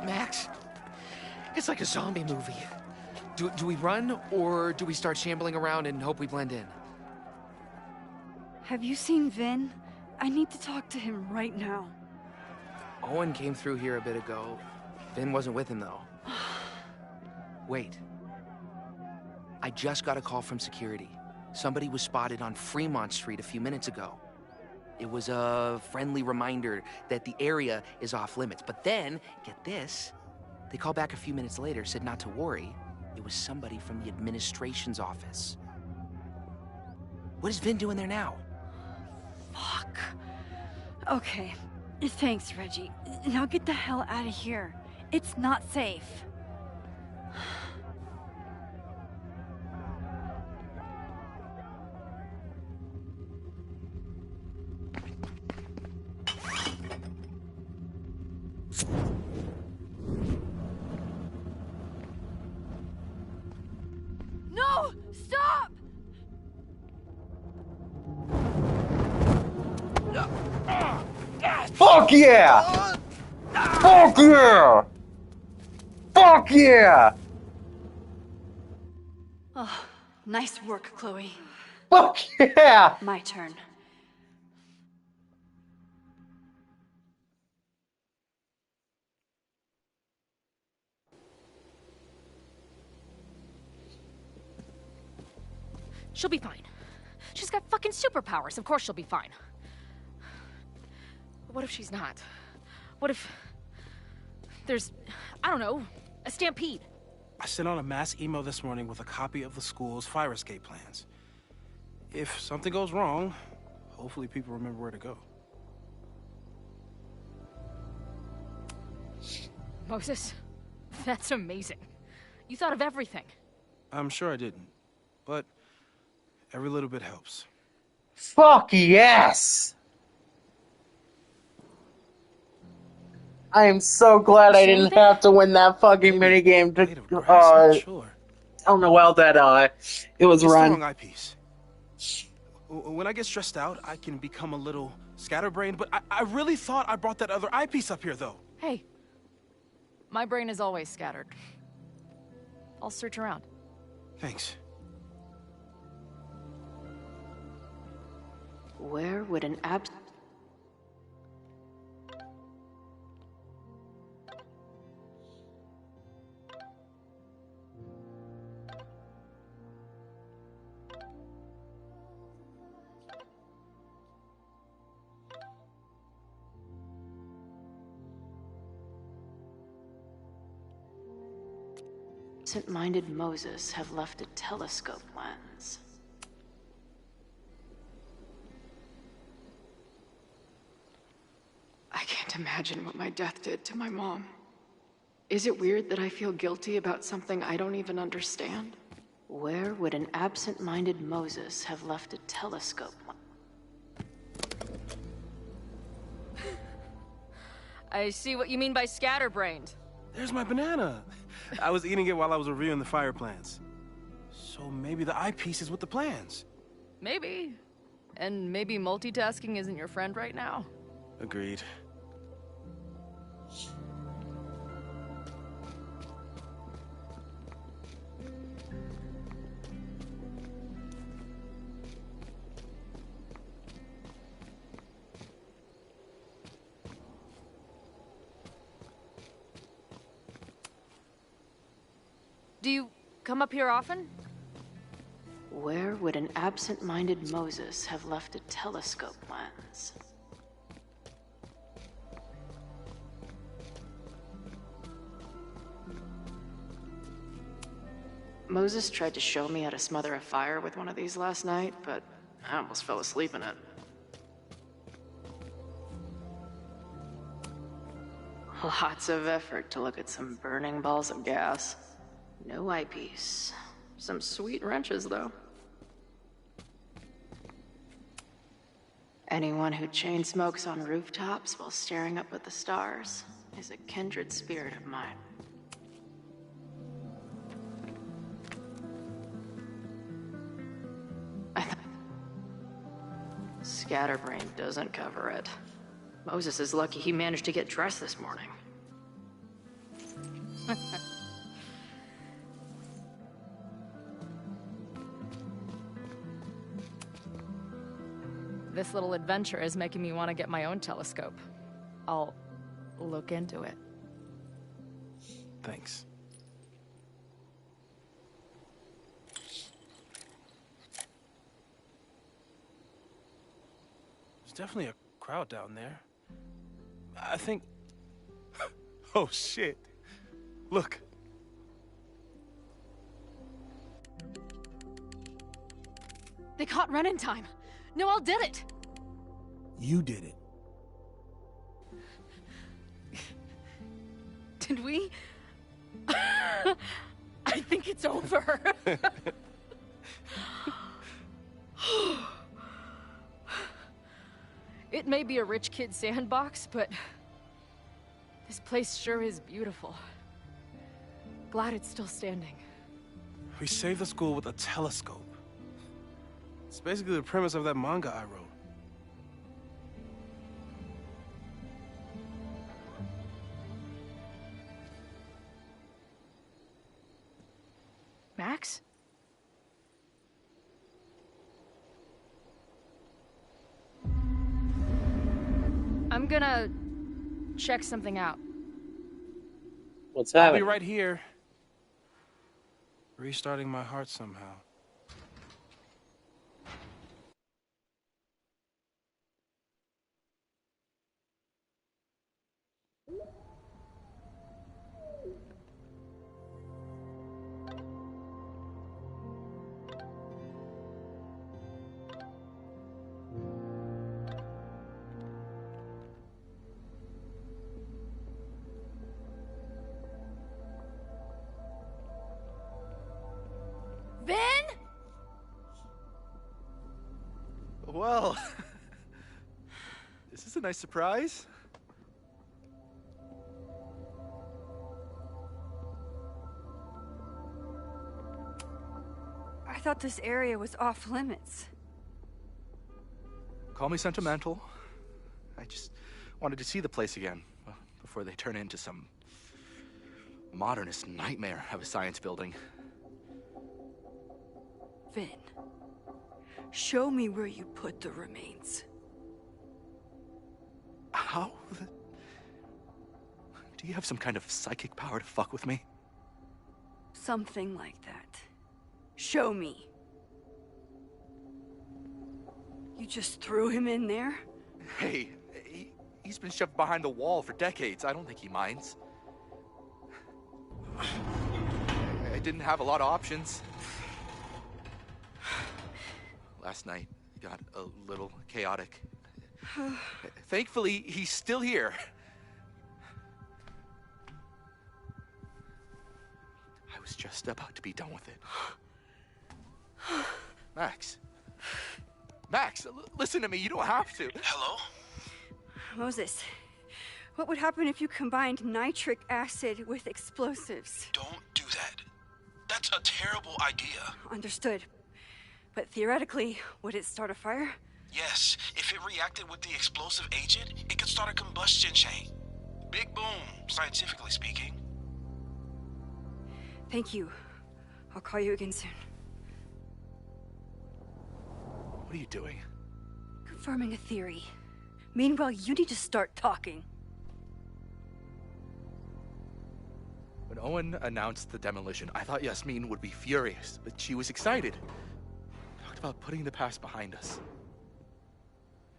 Max, it's like a zombie movie. Do we run, or do we start shambling around and hope we blend in? Have you seen Vin? I need to talk to him right now. Owen came through here a bit ago. Vin wasn't with him, though. Wait. I just got a call from security. Somebody was spotted on Fremont Street a few minutes ago. It was a friendly reminder that the area is off limits. But then, get this, they called back a few minutes later, said not to worry. It was somebody from the administration's office. What is Vin doing there now? Fuck. Okay. Thanks, Reggie. Now get the hell out of here. It's not safe. No! Stop! Fuck yeah! Fuck yeah! Fuck yeah! Oh, nice work, Chloe. Fuck yeah! My turn. She'll be fine. She's got fucking superpowers. Of course she'll be fine. But what if she's not? What if there's, I don't know, a stampede? I sent out a mass email this morning with a copy of the school's fire escape plans. If something goes wrong, hopefully people remember where to go. Moses, that's amazing. You thought of everything. I'm sure I didn't, but every little bit helps. Fuck yes! I am so glad I didn't have to win that fucking minigame to, I don't know well that, it was it's run. the wrong eyepiece. When I get stressed out, I can become a little scatterbrained, but I really thought I brought that other eyepiece up here, though. Hey, my brain is always scattered. I'll search around. Thanks. Where would an absent-minded Moses have left a telescope lens? I can't can't imagine what my death did to my mom. Is it weird that I feel guilty about something I don't even understand? Where would an absent-minded Moses have left a telescope? I see what you mean by scatterbrained. There's my banana. I was eating it while I was reviewing the fire plans. So maybe the eyepiece is with the plans. Maybe. And maybe multitasking isn't your friend right now. Agreed. Do you come up here often? Where would an absent-minded Moses have left a telescope lens? Moses tried to show me how to smother a fire with one of these last night, but I almost fell asleep in it. Lots of effort to look at some burning balls of gas. No eyepiece. Some sweet wrenches, though. Anyone who chain smokes on rooftops while staring up at the stars is a kindred spirit of mine. Scatterbrain doesn't cover it. Moses is lucky he managed to get dressed this morning. This little adventure is making me want to get my own telescope. I'll look into it. Thanks. There's definitely a crowd down there. I think... Oh, shit. Look. They caught Ren in time. Noel did it. You did it. Did we? I think it's over. It may be a rich kid's sandbox, but this place sure is beautiful. Glad it's still standing. We saved the school with a telescope. It's basically the premise of that manga I wrote. Max? I'm gonna check something out. What's that? I'll be right here. Restarting my heart somehow. Vin? Well, is this a nice surprise? I thought this area was off limits. Call me sentimental. I just wanted to see the place again before they turn into some modernist nightmare of a science building. Vin, show me where you put the remains. How? Do you have some kind of psychic power to fuck with me? Something like that. Show me. You just threw him in there? Hey, he's been shoved behind the wall for decades. I don't think he minds. I didn't have a lot of options. Last night got a little chaotic. Thankfully, he's still here. was just about to be done with it. Max. Max, listen to me. You don't have to. Hello? Moses, what would happen if you combined nitric acid with explosives? Don't do that. That's a terrible idea. Understood. But theoretically, would it start a fire? Yes, if it reacted with the explosive agent, it could start a combustion chain. Big boom, scientifically speaking. Thank you. I'll call you again soon. What are you doing? Confirming a theory. Meanwhile, you need to start talking. When Owen announced the demolition, I thought Yasmin would be furious, but she was excited. Talked about putting the past behind us.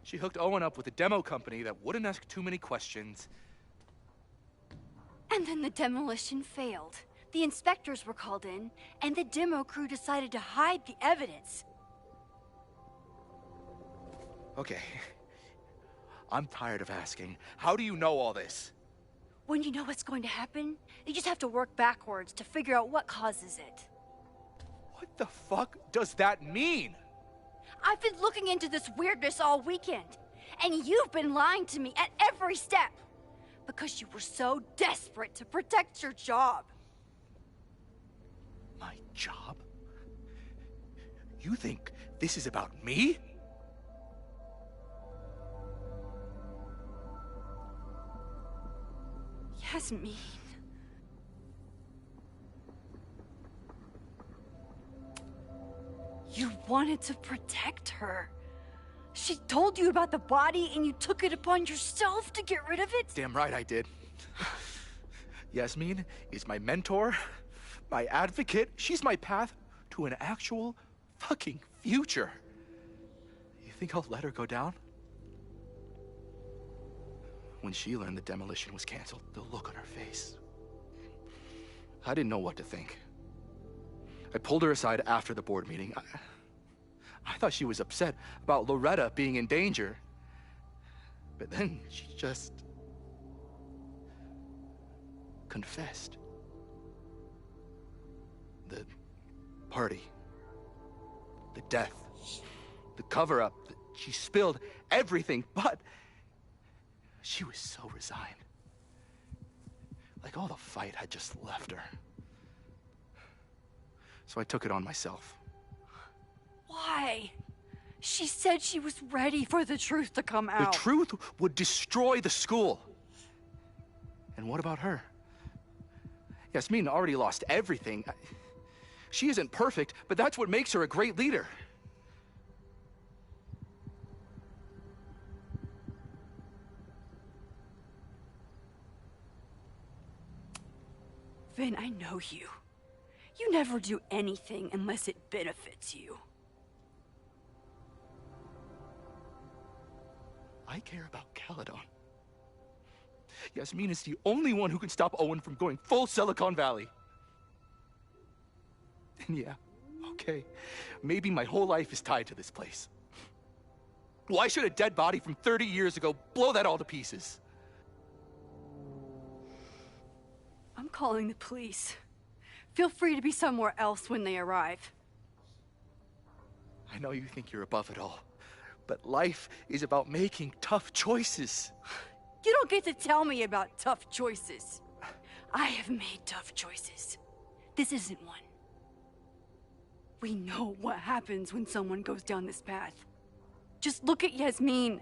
She hooked Owen up with a demo company that wouldn't ask too many questions. And then the demolition failed. The inspectors were called in, and the demo crew decided to hide the evidence. Okay. I'm tired of asking. How do you know all this? When you know what's going to happen, you just have to work backwards to figure out what causes it. What the fuck does that mean? I've been looking into this weirdness all weekend, and you've been lying to me at every step because you were so desperate to protect your job. My job? You think this is about me? Yasmin. You wanted to protect her. She told you about the body and you took it upon yourself to get rid of it? Damn right I did. Yasmin is my mentor, my advocate. She's my path to an actual fucking future. You think I'll let her go down? When she learned the demolition was canceled, the look on her face. I didn't know what to think. I pulled her aside after the board meeting. I thought she was upset about Loretta being in danger. But then she just confessed. The party, the death, the cover-up, she spilled everything, but she was so resigned. Like all the fight had just left her. So I took it on myself. Why? She said she was ready for the truth to come out. The truth would destroy the school. And what about her? Yasmin already lost everything. She isn't perfect, but that's what makes her a great leader. Vin, I know you. You never do anything unless it benefits you. I care about Caledon. Yasmin is the only one who can stop Owen from going full Silicon Valley. And yeah, okay, maybe my whole life is tied to this place. Why should a dead body from 30 years ago blow that all to pieces? I'm calling the police. Feel free to be somewhere else when they arrive. I know you think you're above it all, but life is about making tough choices. You don't get to tell me about tough choices. I have made tough choices. This isn't one. We know what happens when someone goes down this path. Just look at Yasmin.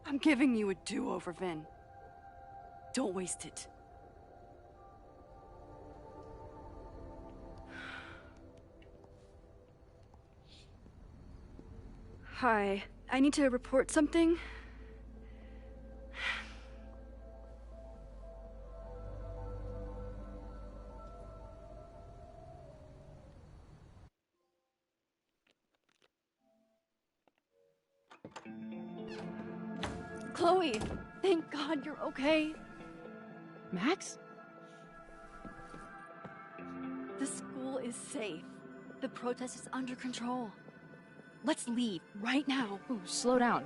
I'm giving you a do-over, Vin. Don't waste it. Hi, I need to report something. Chloe, thank God you're okay. Max? The school is safe. The protest is under control. Let's leave right now. Ooh, slow down.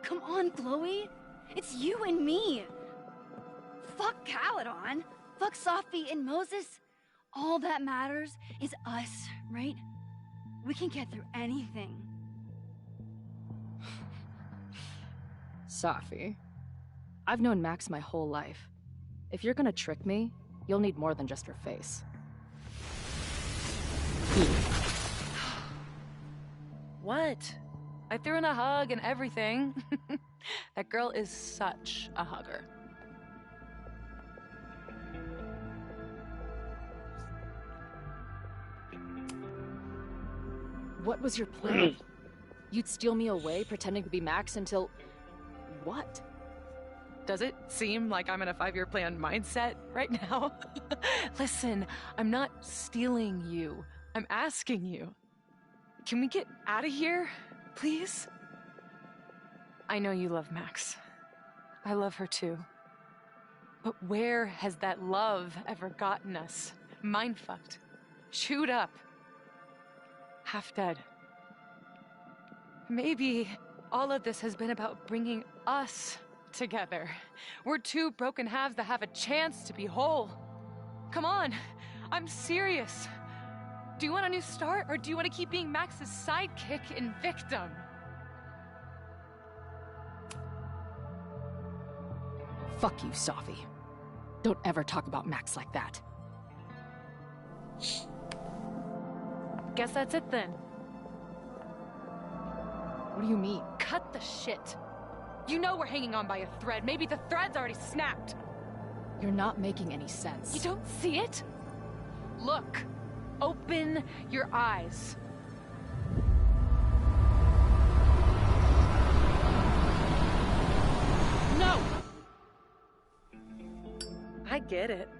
Come on, Chloe. It's you and me. Fuck Caledon. Fuck Safi and Moses. All that matters is us, right? We can get through anything. Safi, I've known Max my whole life. If you're gonna trick me, you'll need more than just her face. What? I threw in a hug and everything. That girl is such a hugger. What was your plan? You'd steal me away, pretending to be Max until... what? Does it seem like I'm in a 5-year plan mindset right now? Listen, I'm not stealing you. I'm asking you. Can we get out of here, please? I know you love Max. I love her too. But where has that love ever gotten us? Mind-fucked. Chewed up. Half dead. Maybe all of this has been about bringing us together. We're two broken halves that have a chance to be whole. Come on, I'm serious. Do you want a new start, or do you want to keep being Max's sidekick and victim? Fuck you, Safi. Don't ever talk about Max like that. Guess that's it then. What do you mean? Cut the shit. You know we're hanging on by a thread. Maybe the thread's already snapped. You're not making any sense. You don't see it? Look. Open your eyes. No! I get it.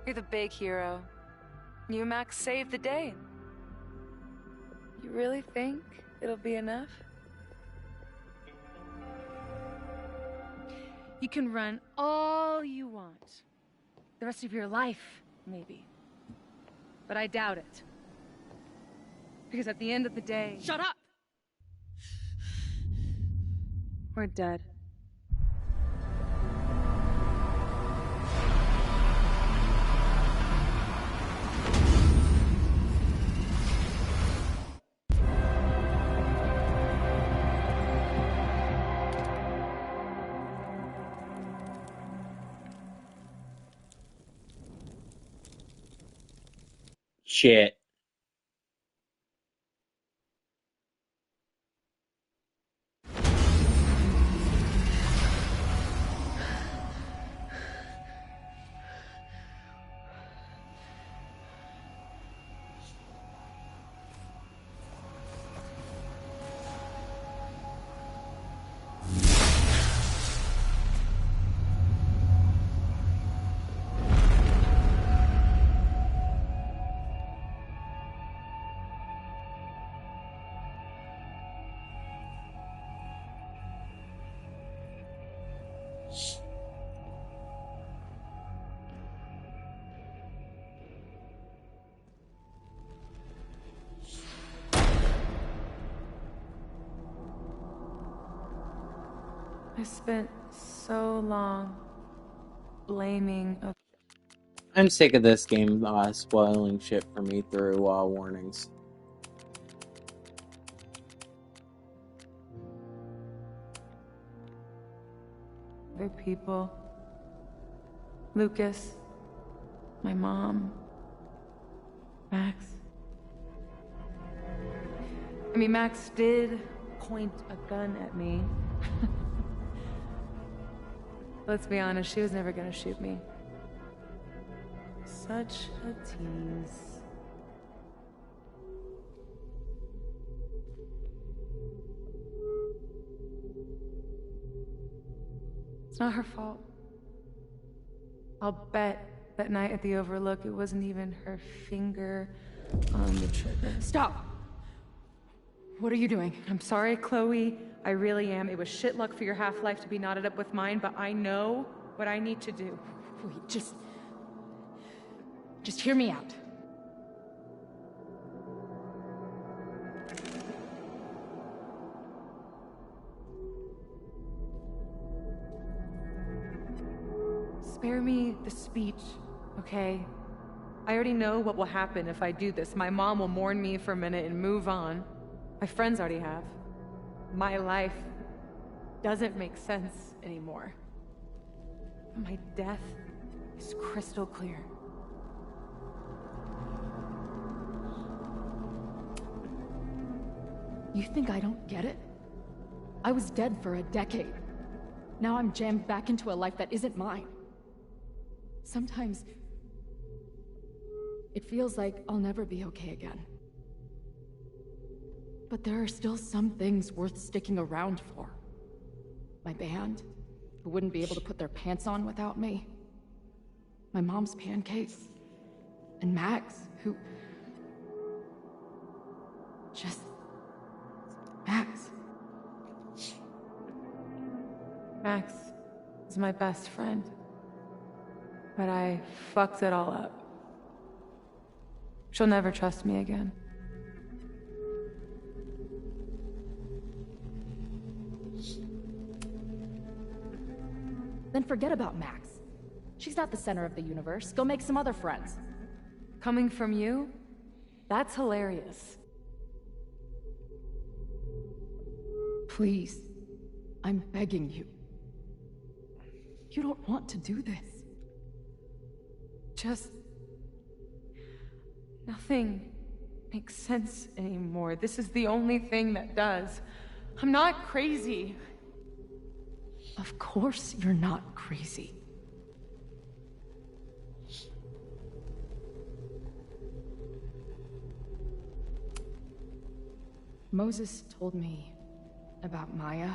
You're the big hero. You, Max, saved the day. You really think it'll be enough? You can run all you want. The rest of your life, maybe. But I doubt it. Because at the end of the day... Shut up! We're dead. Shit. I spent so long blaming a... I'm sick of this game spoiling shit for me through warnings. other people. Lucas, my mom, Max. I mean, Max did point a gun at me. Let's be honest, she was never gonna shoot me. Such a tease. It's not her fault. I'll bet that night at the Overlook it wasn't even her finger on the trigger. Stop! What are you doing? I'm sorry, Chloe. I really am. It was shit luck for your half-life to be knotted up with mine, but I know what I need to do. Wait, just hear me out. Spare me the speech, okay? I already know what will happen if I do this. My mom will mourn me for a minute and move on. My friends already have. My life doesn't make sense anymore. My death is crystal clear. You think I don't get it? I was dead for a decade. Now I'm jammed back into a life that isn't mine. Sometimes it feels like I'll never be okay again. But there are still some things worth sticking around for. My band, who wouldn't be able to put their pants on without me. My mom's pancakes. And Max, who... just... Max. Max is my best friend. But I fucked it all up. She'll never trust me again. Then forget about Max. She's not the center of the universe. Go make some other friends. Coming from you? That's hilarious. Please. I'm begging you. You don't want to do this. Just... nothing makes sense anymore. This is the only thing that does. I'm not crazy. Of course you're not crazy. Moses told me about Maya.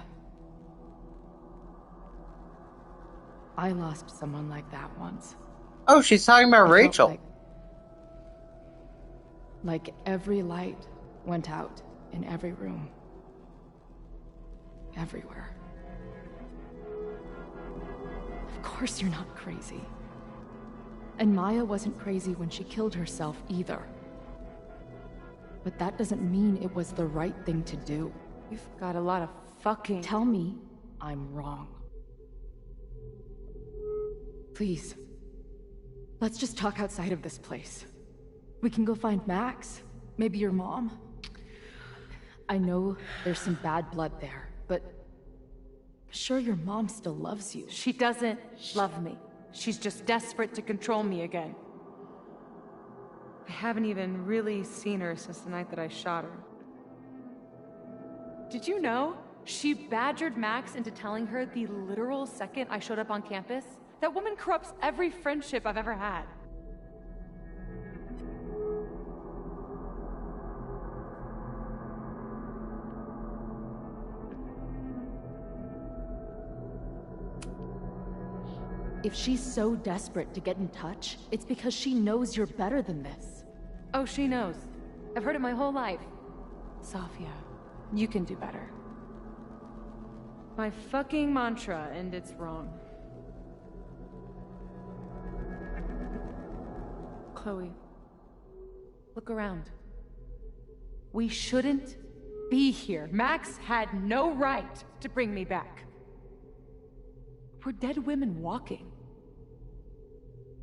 I lost someone like that once. Oh, she's talking about Rachel. Like every light went out in every room. Everywhere. Of course you're not crazy. And Maya wasn't crazy when she killed herself either. But that doesn't mean it was the right thing to do. You've got a lot of fucking... Tell me I'm wrong. Please. Let's just talk outside of this place. We can go find Max. Maybe your mom. I know there's some bad blood there, but... sure your mom still loves you. She doesn't love me. She's just desperate to control me again. I haven't even really seen her since the night that I shot her. Did you know? She badgered Max into telling her the literal second I showed up on campus. That woman corrupts every friendship I've ever had. If she's so desperate to get in touch, it's because she knows you're better than this. Oh, she knows. I've heard it my whole life. Safia, you can do better. My fucking mantra, and it's wrong. Chloe, look around. We shouldn't be here. Max had no right to bring me back. We're dead women walking.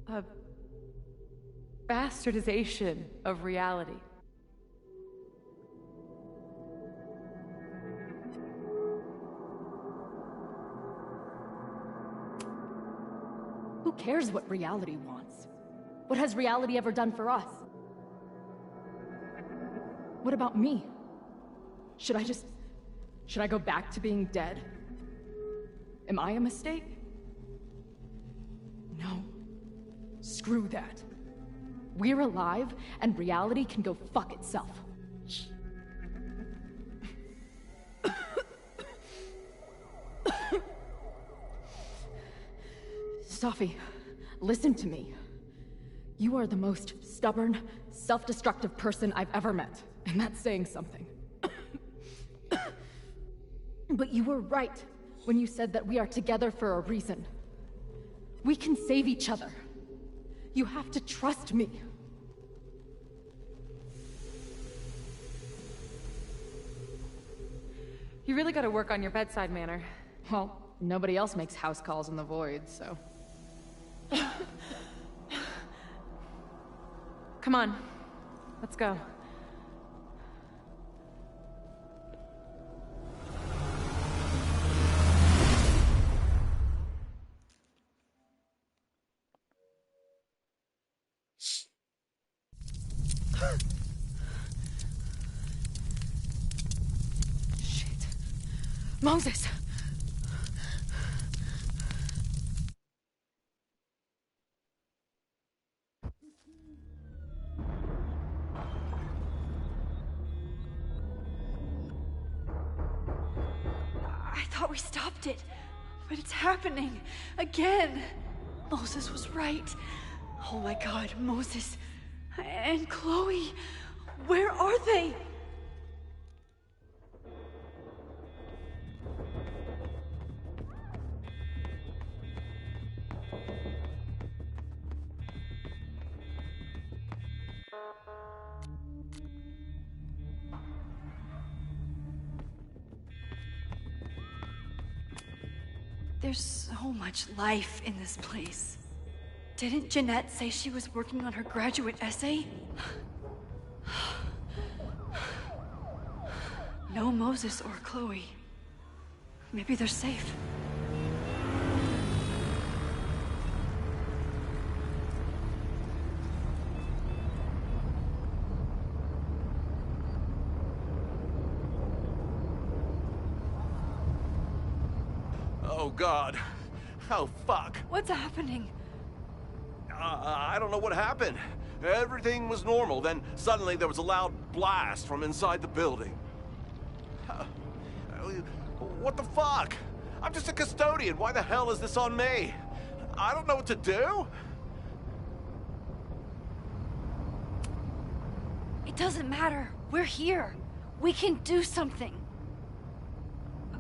A bastardization of reality. Who cares what reality wants? What has reality ever done for us? What about me? Should I go back to being dead? Am I a mistake? No. Screw that. We're alive, and reality can go fuck itself. Safi, listen to me. You are the most stubborn, self-destructive person I've ever met, and that's saying something. But you were right when you said that we are together for a reason. We can save each other. You have to trust me. You really gotta work on your bedside manner. Well, nobody else makes house calls in the void, so... Come on. Let's go. Shit. Moses! I thought we stopped it, but it's happening again. Moses was right. Oh my God, Moses and Chloe, where are they? There's so much life in this place. Didn't Jeanette say she was working on her graduate essay? No Moses or Chloe. Maybe they're safe. Oh, God. Oh, fuck. What's happening? I don't know what happened. Everything was normal, then suddenly there was a loud blast from inside the building. What the fuck? I'm just a custodian. Why the hell is this on me? I don't know what to do. It doesn't matter. We're here. We can do something.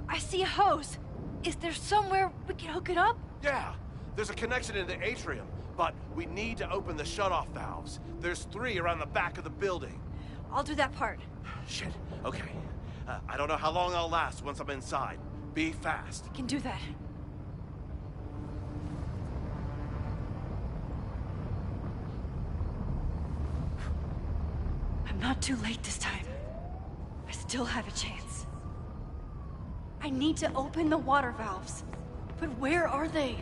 I see a hose. Is there somewhere we can hook it up? Yeah, there's a connection in the atrium, but we need to open the shutoff valves. There's 3 around the back of the building. I'll do that part. Shit, okay. I don't know how long I'll last once I'm inside. Be fast. I can do that. I'm not too late this time. I still have a chance. I need to open the water valves. But where are they?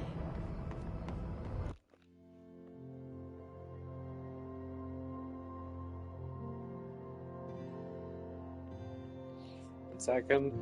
One second.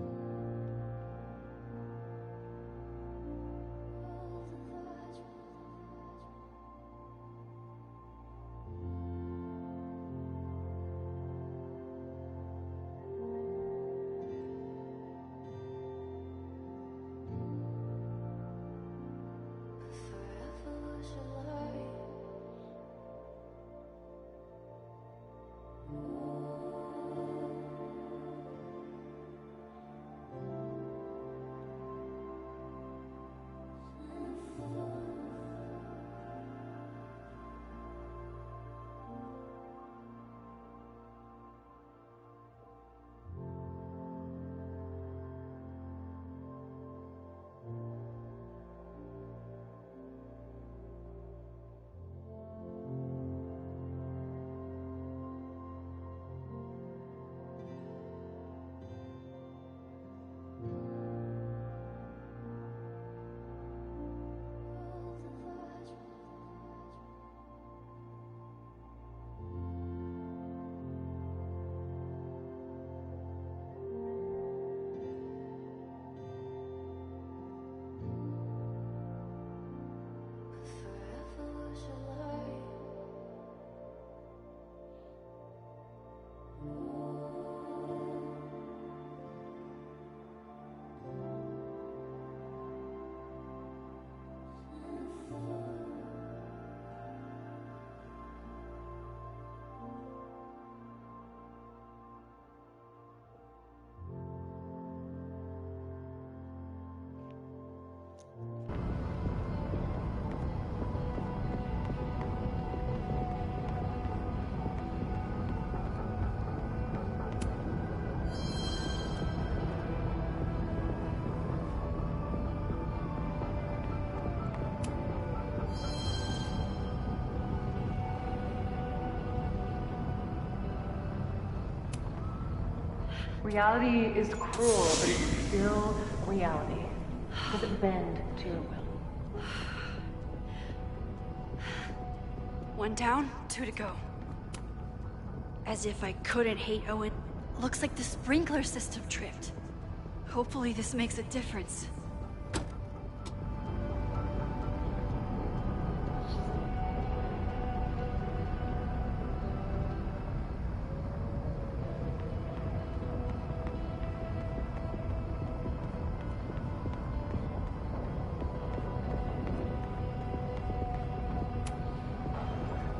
Reality is cruel, but it's still reality. It doesn't bend to your will. One down, 2 to go. As if I couldn't hate Owen. Looks like the sprinkler system tripped. Hopefully this makes a difference.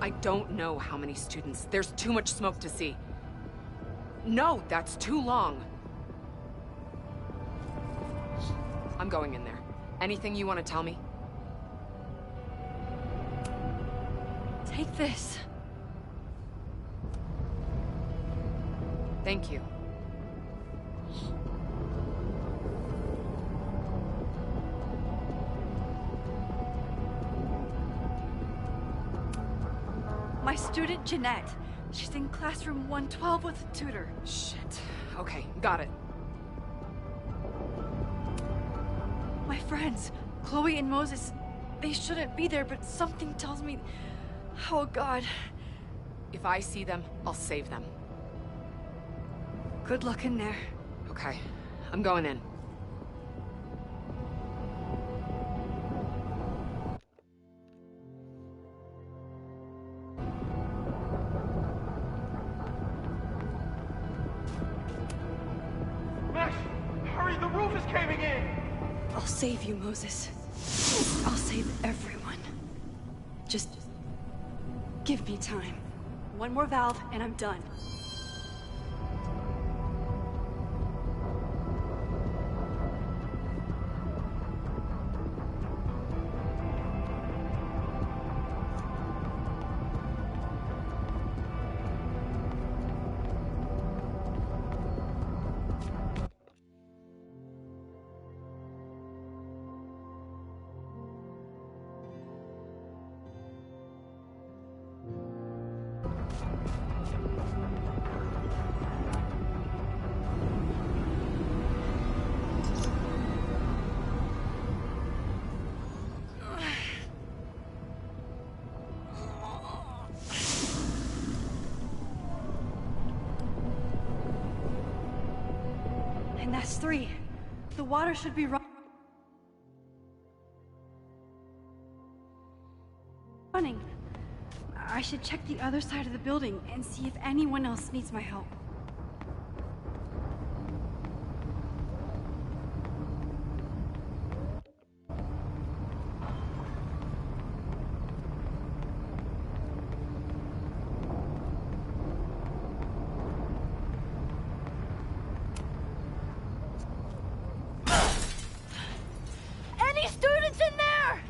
I don't know how many students. There's too much smoke to see. No, that's too long. I'm going in there. Anything you want to tell me? Take this. Thank you. My student, Jeanette. She's in classroom 112 with a tutor. Shit. Okay, got it. My friends, Chloe and Moses, they shouldn't be there, but something tells me... Oh, God. If I see them, I'll save them. Good luck in there. Okay, I'm going in. Max, hurry, the roof is caving in! I'll save you, Moses. I'll save everyone. Just give me time. One more valve and I'm done. And that's 3. The water should be running. I should check the other side of the building and see if anyone else needs my help. Any students in there?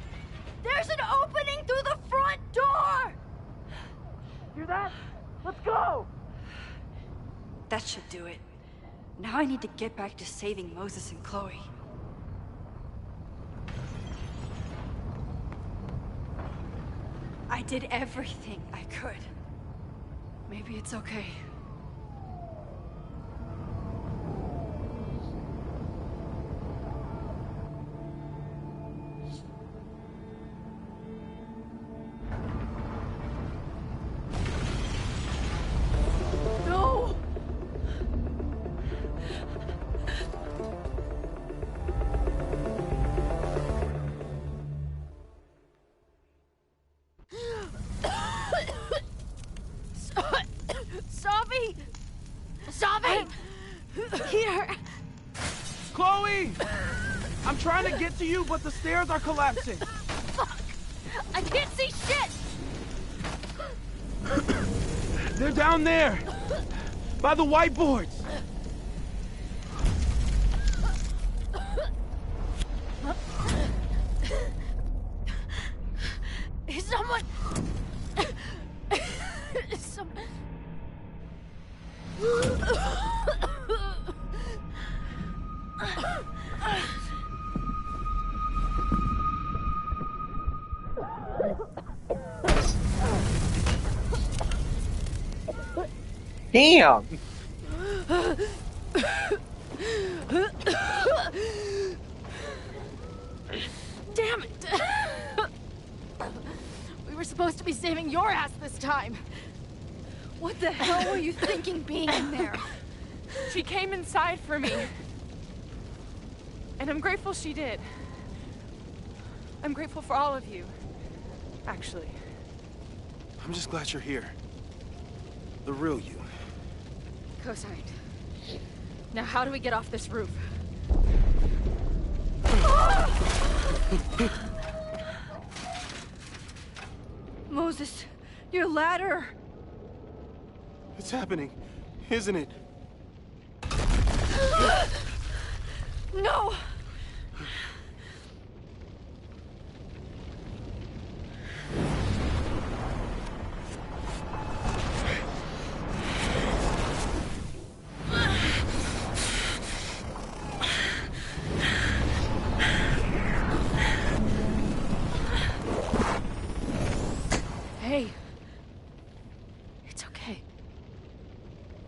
There's an opening through the front door! Hear that? Let's go! That should do it. Now I need to get back to saving Moses and Chloe. I did everything I could. Maybe it's okay. No! Savi! Savi! Here! Chloe! I'm trying to get to you, but the stairs are collapsing. Fuck! I can't see shit! They're down there! By the whiteboards! Is someone... Damn! Damn it! We were supposed to be saving your ass this time. What the hell were you thinking being in there? She came inside for me. And I'm grateful she did. I'm grateful for all of you, actually. I'm just glad you're here. The real you. Co-signed. Now how do we get off this roof? Moses, your ladder! It's happening, isn't it? No! Hey. It's okay.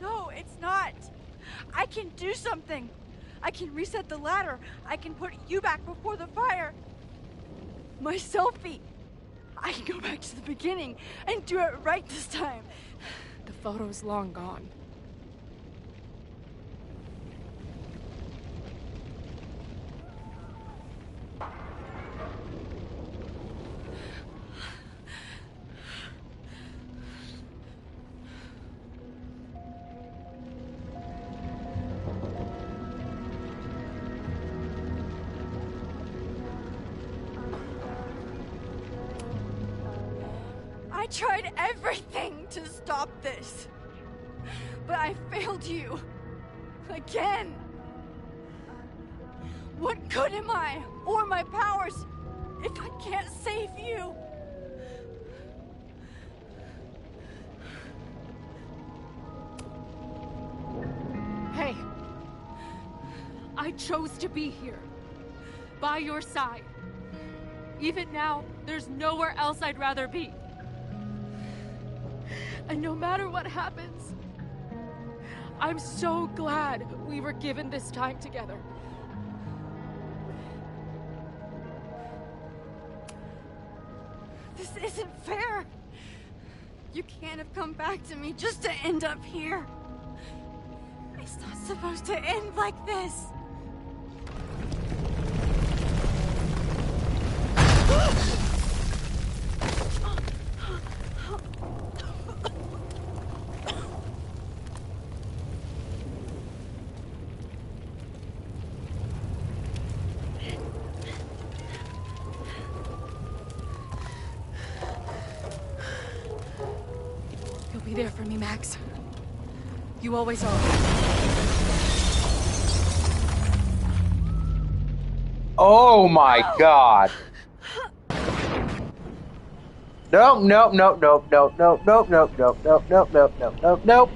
No, it's not. I can do something. I can reset the ladder. I can put you back before the fire. My selfie. I can go back to the beginning and do it right this time. The photo's long gone. I tried everything to stop this. But I failed you. Again. What good am I, or my powers, if I can't save you? Hey. I chose to be here. By your side. Even now, there's nowhere else I'd rather be. And no matter what happens, I'm so glad we were given this time together. This isn't fair. You can't have come back to me just to end up here. It's not supposed to end like this. You'll be there for me, Max. You always are. Oh my god. Nope, nope, nope, nope, nope, nope, nope, nope, nope, nope, nope, nope, nope, nope, nope.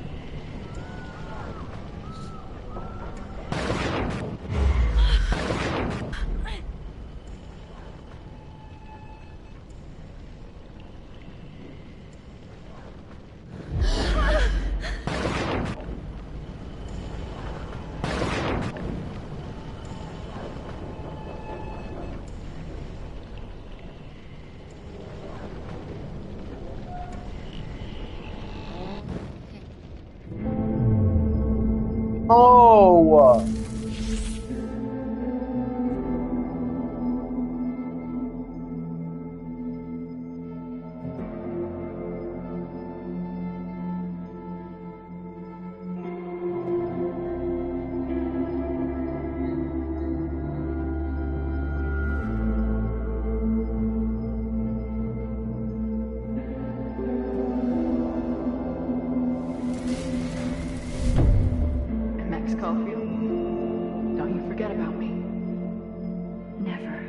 Oh! Max Caulfield, don't you forget about me. Never.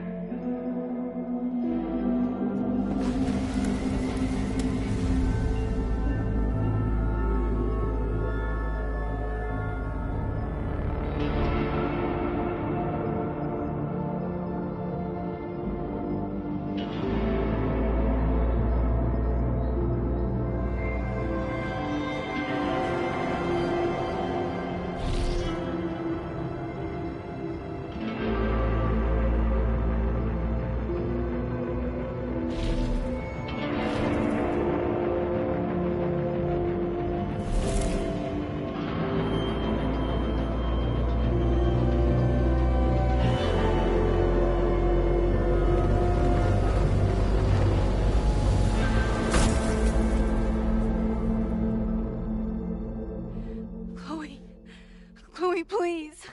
Chloe, please.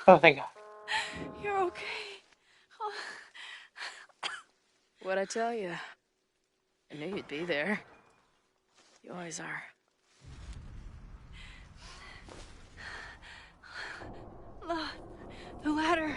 Oh, thank God. You're okay. What'd I tell you? I knew you'd be there. You always are. The ladder.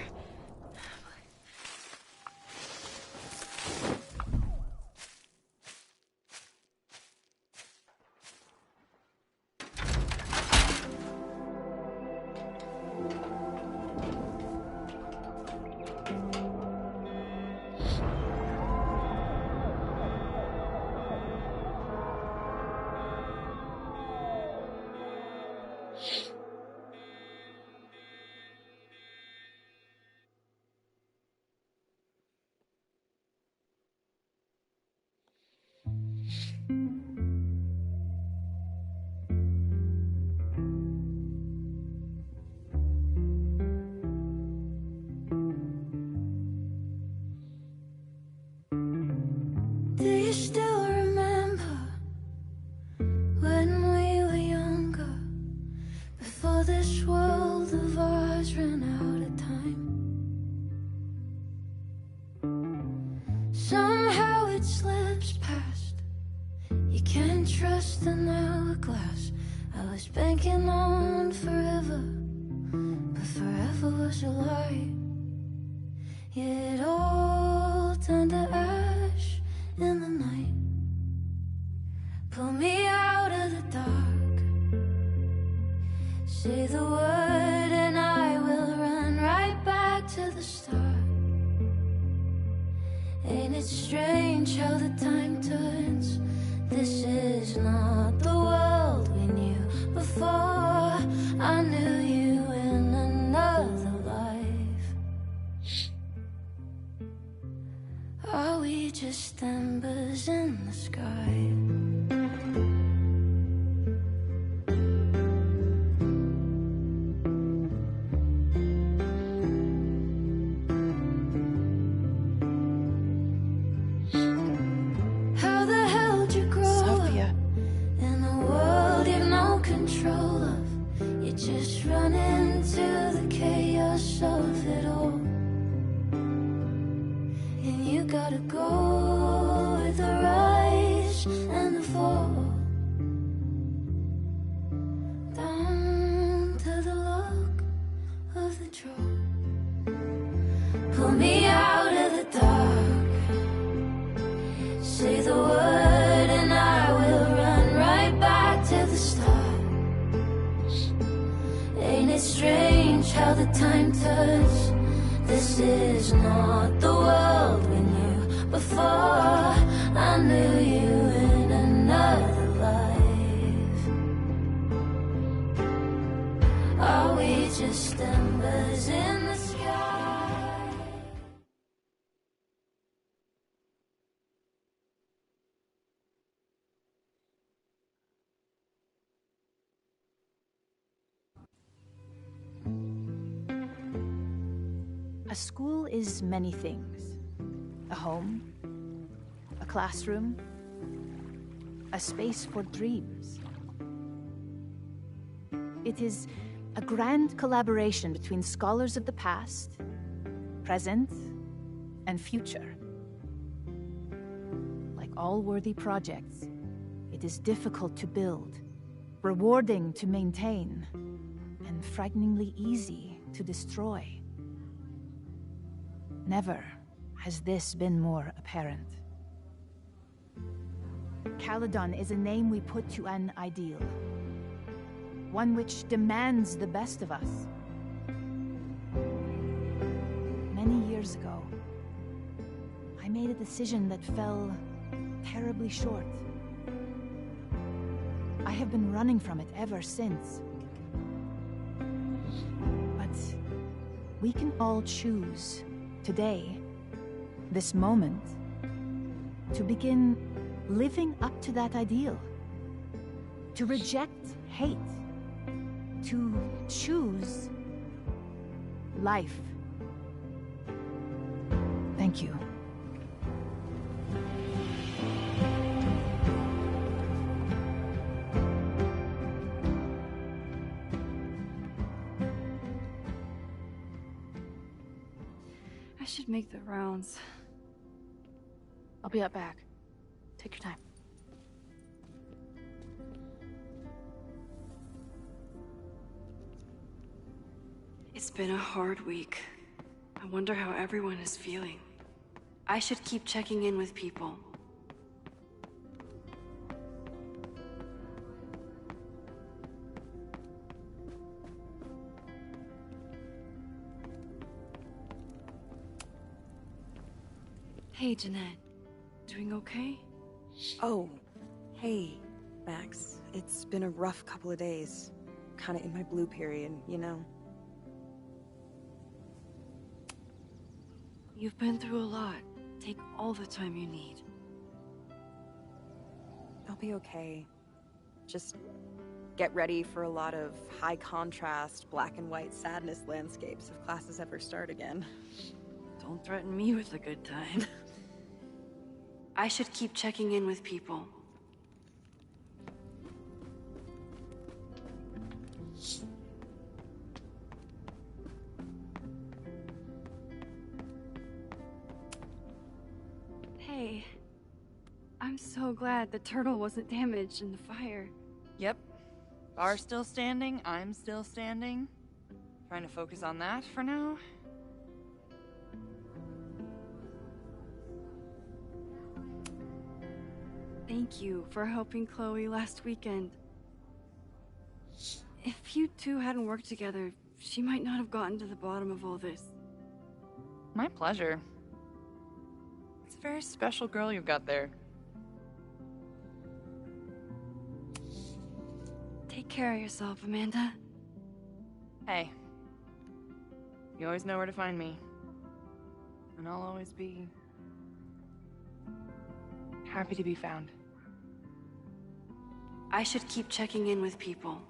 Do you still remember when we were younger, before this world of ours ran out of time? Somehow it slips past. You can't trust an hourglass. I was banking on forever, but forever was a lie. It all turned to ash in the night. Pull me out of the dark. Say the word and I will run right back to the start. Ain't it strange how the time turns? This is not the world we knew before. I knew you in another life. Are we just embers in the sky? How the hell did you grow up in a world you've no control of? You just run into the chaos of it all. And you gotta go with the rise and the fall, down to the luck of the draw. Pull me out of the dark. Say the word and I will run right back to the start. Ain't it strange how the time turns? This is not the world we knew before. I knew you in another life. Are we just embers in the sky? A school is many things. A home, a classroom, a space for dreams. It is a grand collaboration between scholars of the past, present, and future. Like all worthy projects, it is difficult to build, rewarding to maintain, and frighteningly easy to destroy. Never has this been more apparent. Caledon is a name we put to an ideal, one which demands the best of us. Many years ago, I made a decision that fell terribly short. I have been running from it ever since. But we can all choose today, this moment, to begin living up to that ideal. To reject hate. To choose life. Thank you. should make the rounds. I'll be up back. Take your time. It's been a hard week. I wonder how everyone is feeling. I should keep checking in with people. Hey, Jeanette. Doing okay? Oh, hey, Max. It's been a rough couple of days. Kinda in my blue period, you know? You've been through a lot. Take all the time you need. I'll be okay. Just get ready for a lot of high contrast, black and white sadness landscapes if classes ever start again. Don't threaten me with a good time. I should keep checking in with people. Hey, I'm so glad the turtle wasn't damaged in the fire. Yep. Bar's still standing, I'm still standing. Trying to focus on that for now. Thank you for helping Chloe last weekend. If you two hadn't worked together, she might not have gotten to the bottom of all this. My pleasure. It's a very special girl you've got there. Take care of yourself, Amanda. Hey. You always know where to find me. And I'll always be happy to be found. I should keep checking in with people.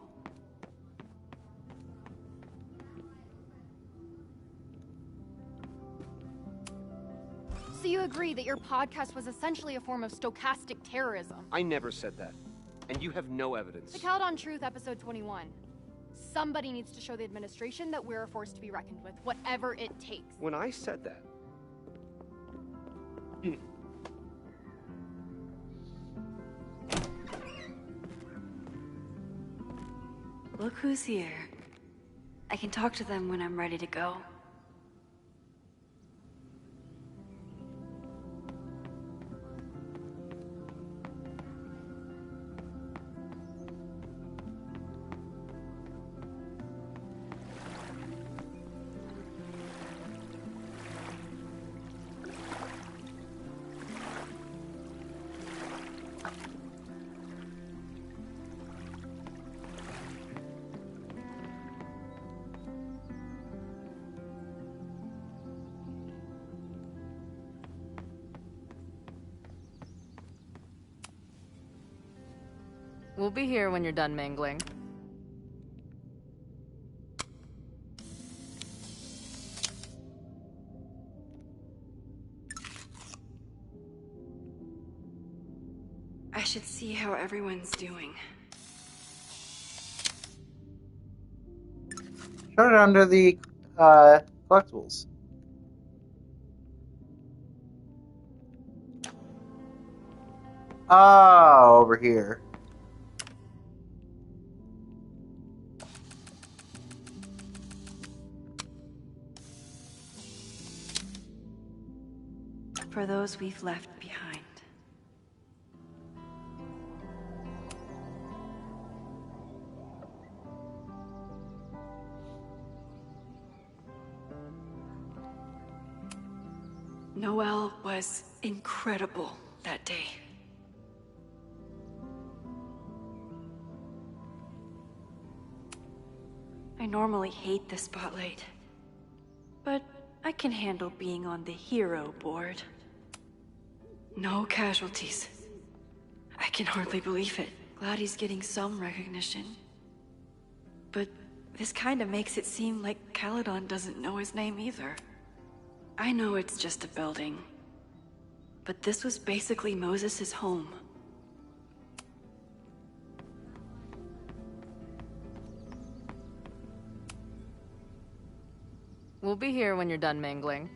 So you agree that your podcast was essentially a form of stochastic terrorism? I never said that. And you have no evidence. The Caledon Truth, episode 21. Somebody needs to show the administration that we're a force to be reckoned with, whatever it takes. When I said that... Look who's here. I can talk to them when I'm ready to go. We'll be here when you're done mingling. I should see how everyone's doing. Shut it under the collectibles. Oh, over here. For those we've left behind. Noelle was incredible that day. I normally hate the spotlight, but I can handle being on the hero board. No casualties. I can hardly believe it. Glad he's getting some recognition. But this kind of makes it seem like Caledon doesn't know his name either. I know it's just a building, but this was basically Moses' home. We'll be here when you're done mingling.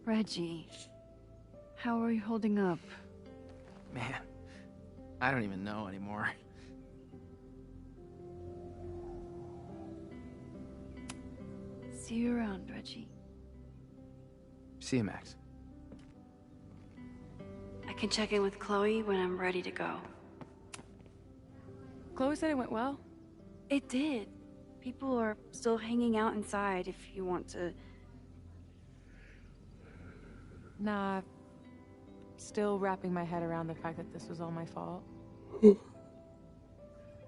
Reggie, how are you holding up? Man, I don't even know anymore. See you around, Reggie. See you, Max. I can check in with Chloe when I'm ready to go. Chloe said it went well. It did. People are still hanging out inside if you want to. Nah, still wrapping my head around the fact that this was all my fault.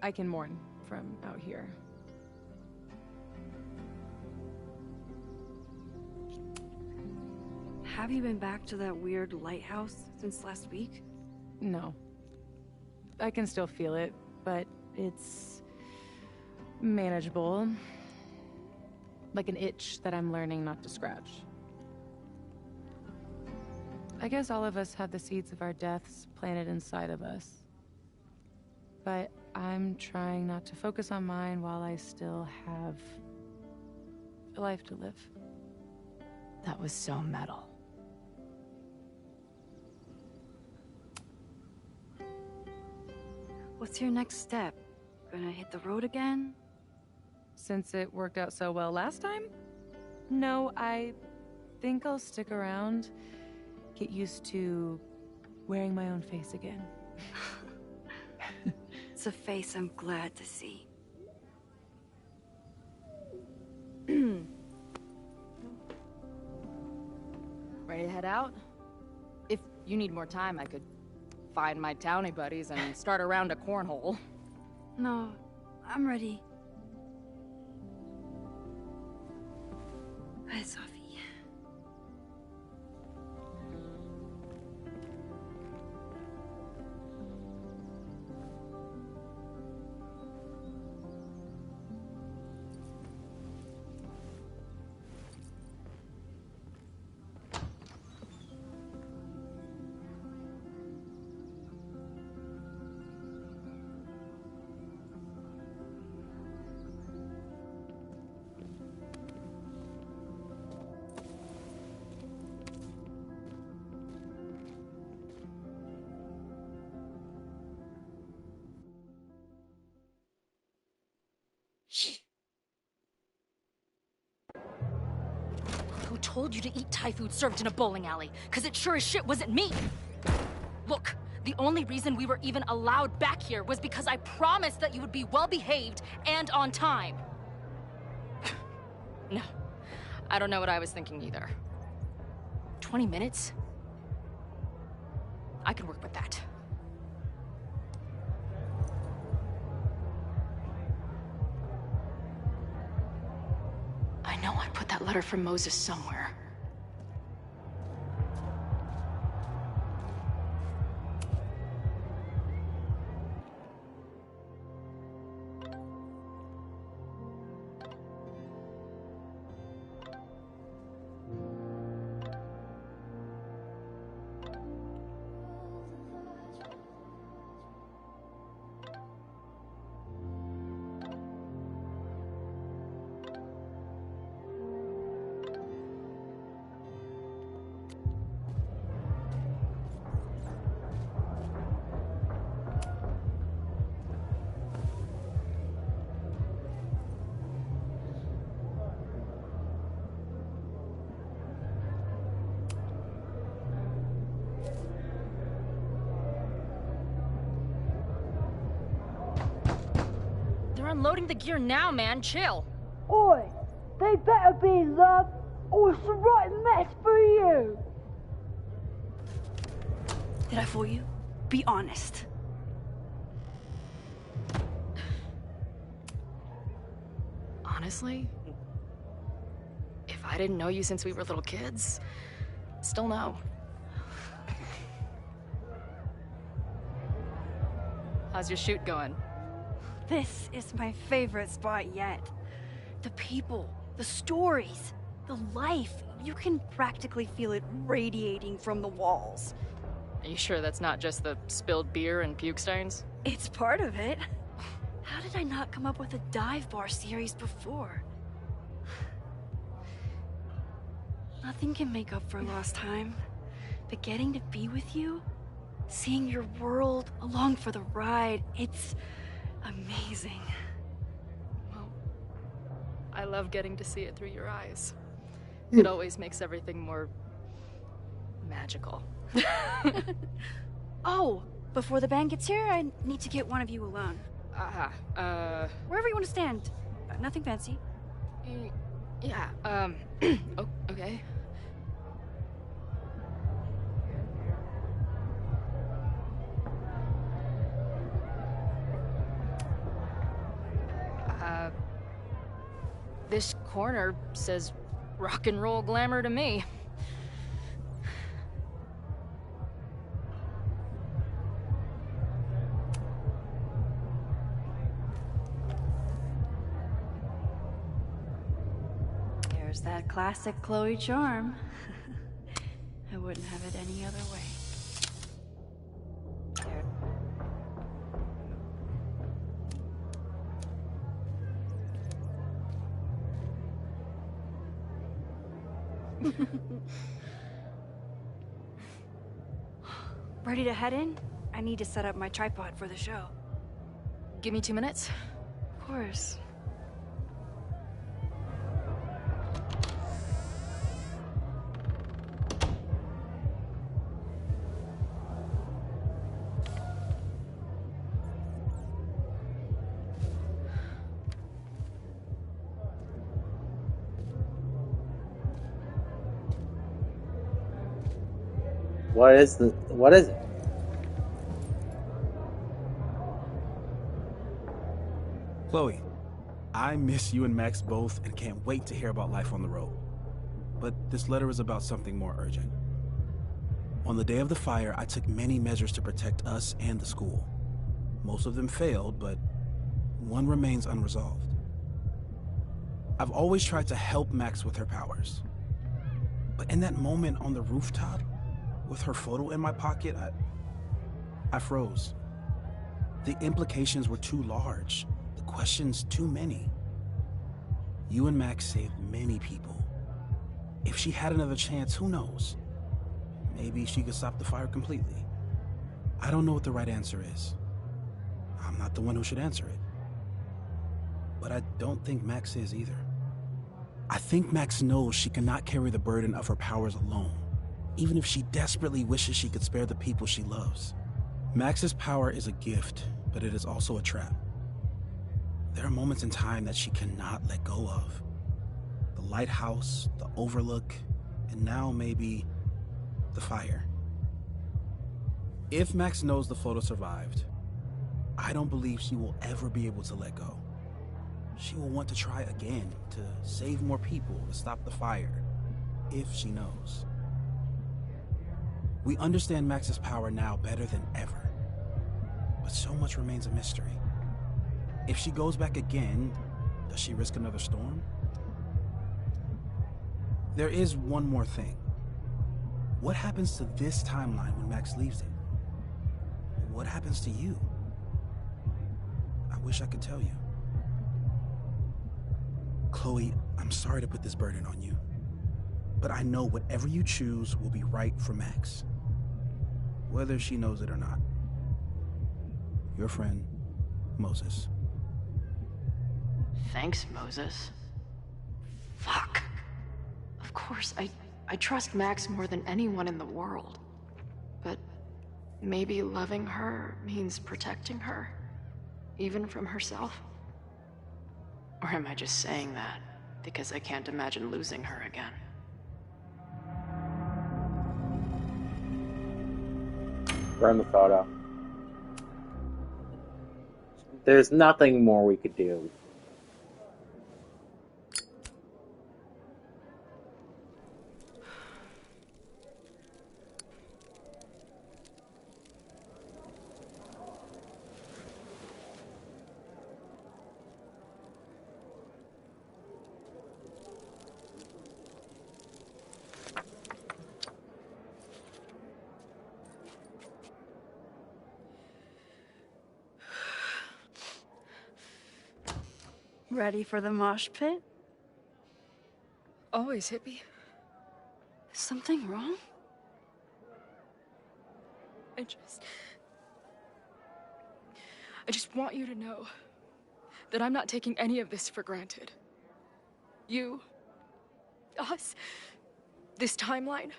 I can mourn from out here. Have you been back to that weird lighthouse since last week? No. I can still feel it, but it's manageable. Like an itch that I'm learning not to scratch. I guess all of us have the seeds of our deaths planted inside of us. But I'm trying not to focus on mine while I still have a life to live. That was so metal. What's your next step? Gonna hit the road again? Since it worked out so well last time? No, I think I'll stick around. Get used to wearing my own face again. It's a face I'm glad to see. Ready to head out? If you need more time, I could find my townie buddies and start a round of cornhole. No, I'm ready. Bye, Sophie. Who told you to eat Thai food served in a bowling alley? Cause it sure as shit wasn't me! Look, the only reason we were even allowed back here was because I promised that you would be well-behaved and on time. No, I don't know what I was thinking either. 20 minutes? I can work with that. I know I put that letter from Moses somewhere. They're unloading the gear now, man. Chill. Oi! They better be in love, or it's the right mess for you! Did I fool you? Be honest. Honestly, if I didn't know you since we were little kids, still no. How's your shoot going? This is my favorite spot yet. The people, the stories, the life. You can practically feel it radiating from the walls. Are you sure that's not just the spilled beer and puke stains? It's part of it. How did I not come up with a dive bar series before? Nothing can make up for lost time. But getting to be with you, seeing your world along for the ride, it's amazing. Well, I love getting to see it through your eyes. It always makes everything more magical. Oh, before the band gets here, I need to get one of you alone. Wherever you want to stand. Nothing fancy. Yeah, oh, okay. This corner says rock and roll glamour to me. There's that classic Chloe charm. I wouldn't have it any other way. Ready to head in? I need to set up my tripod for the show. Give me 2 minutes. Of course. What is it? Chloe, I miss you and Max both and can't wait to hear about life on the road. But this letter is about something more urgent. On the day of the fire, I took many measures to protect us and the school. Most of them failed, but one remains unresolved. I've always tried to help Max with her powers. But in that moment on the rooftop, with her photo in my pocket, I froze. The implications were too large, the questions too many. You and Max saved many people. If she had another chance, who knows? Maybe she could stop the fire completely. I don't know what the right answer is. I'm not the one who should answer it. But I don't think Max is either. I think Max knows she cannot carry the burden of her powers alone, even if she desperately wishes she could spare the people she loves. Max's power is a gift, but it is also a trap. There are moments in time that she cannot let go of. The lighthouse, the overlook, and now maybe the fire. If Max knows the photo survived, I don't believe she will ever be able to let go. She will want to try again, to save more people, to stop the fire, if she knows. We understand Max's power now better than ever, but so much remains a mystery. If she goes back again, does she risk another storm? There is one more thing. What happens to this timeline when Max leaves it? What happens to you? I wish I could tell you. Chloe, I'm sorry to put this burden on you, but I know whatever you choose will be right for Max, whether she knows it or not. Your friend, Moses. Thanks, Moses. Fuck. Of course, I trust Max more than anyone in the world. But maybe loving her means protecting her, even from herself? Or am I just saying that because I can't imagine losing her again? Burn the photo. There's nothing more we could do. Ready for the mosh pit? Always, hippie. Is something wrong? I just want you to know that I'm not taking any of this for granted. You, us, this timeline,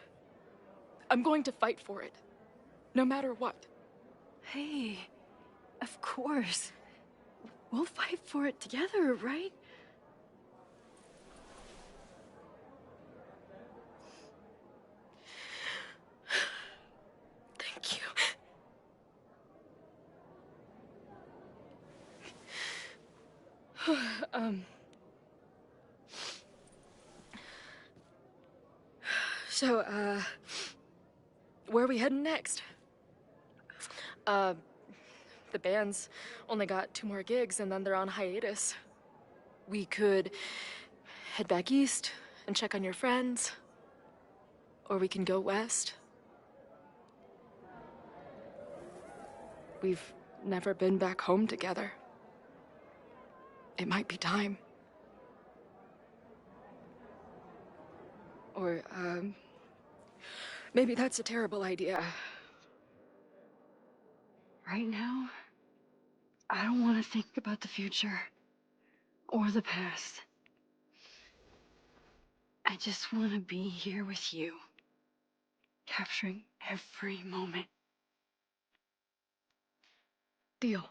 I'm going to fight for it, no matter what. Hey, of course. We'll fight for it together, right? Thank you. So, where are we heading next? The band's only got 2 more gigs and then they're on hiatus. We could head back east and check on your friends. Or we can go west. We've never been back home together. It might be time. Or, maybe that's a terrible idea. Right now, I don't want to think about the future or the past. I just want to be here with you, capturing every moment. Deal.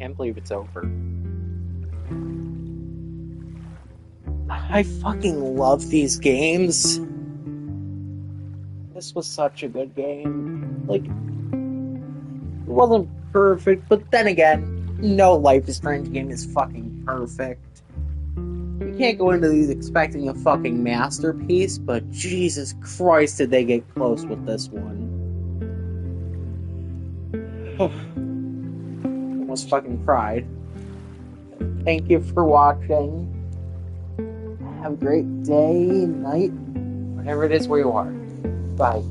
Can't believe it's over. I fucking love these games. This was such a good game. Like, it wasn't perfect, but then again, no Life is Strange game is fucking perfect. You can't go into these expecting a fucking masterpiece, but Jesus Christ did they get close with this one. Almost fucking cried. Thank you for watching. Have a great day, night, whatever it is where you are. Bye.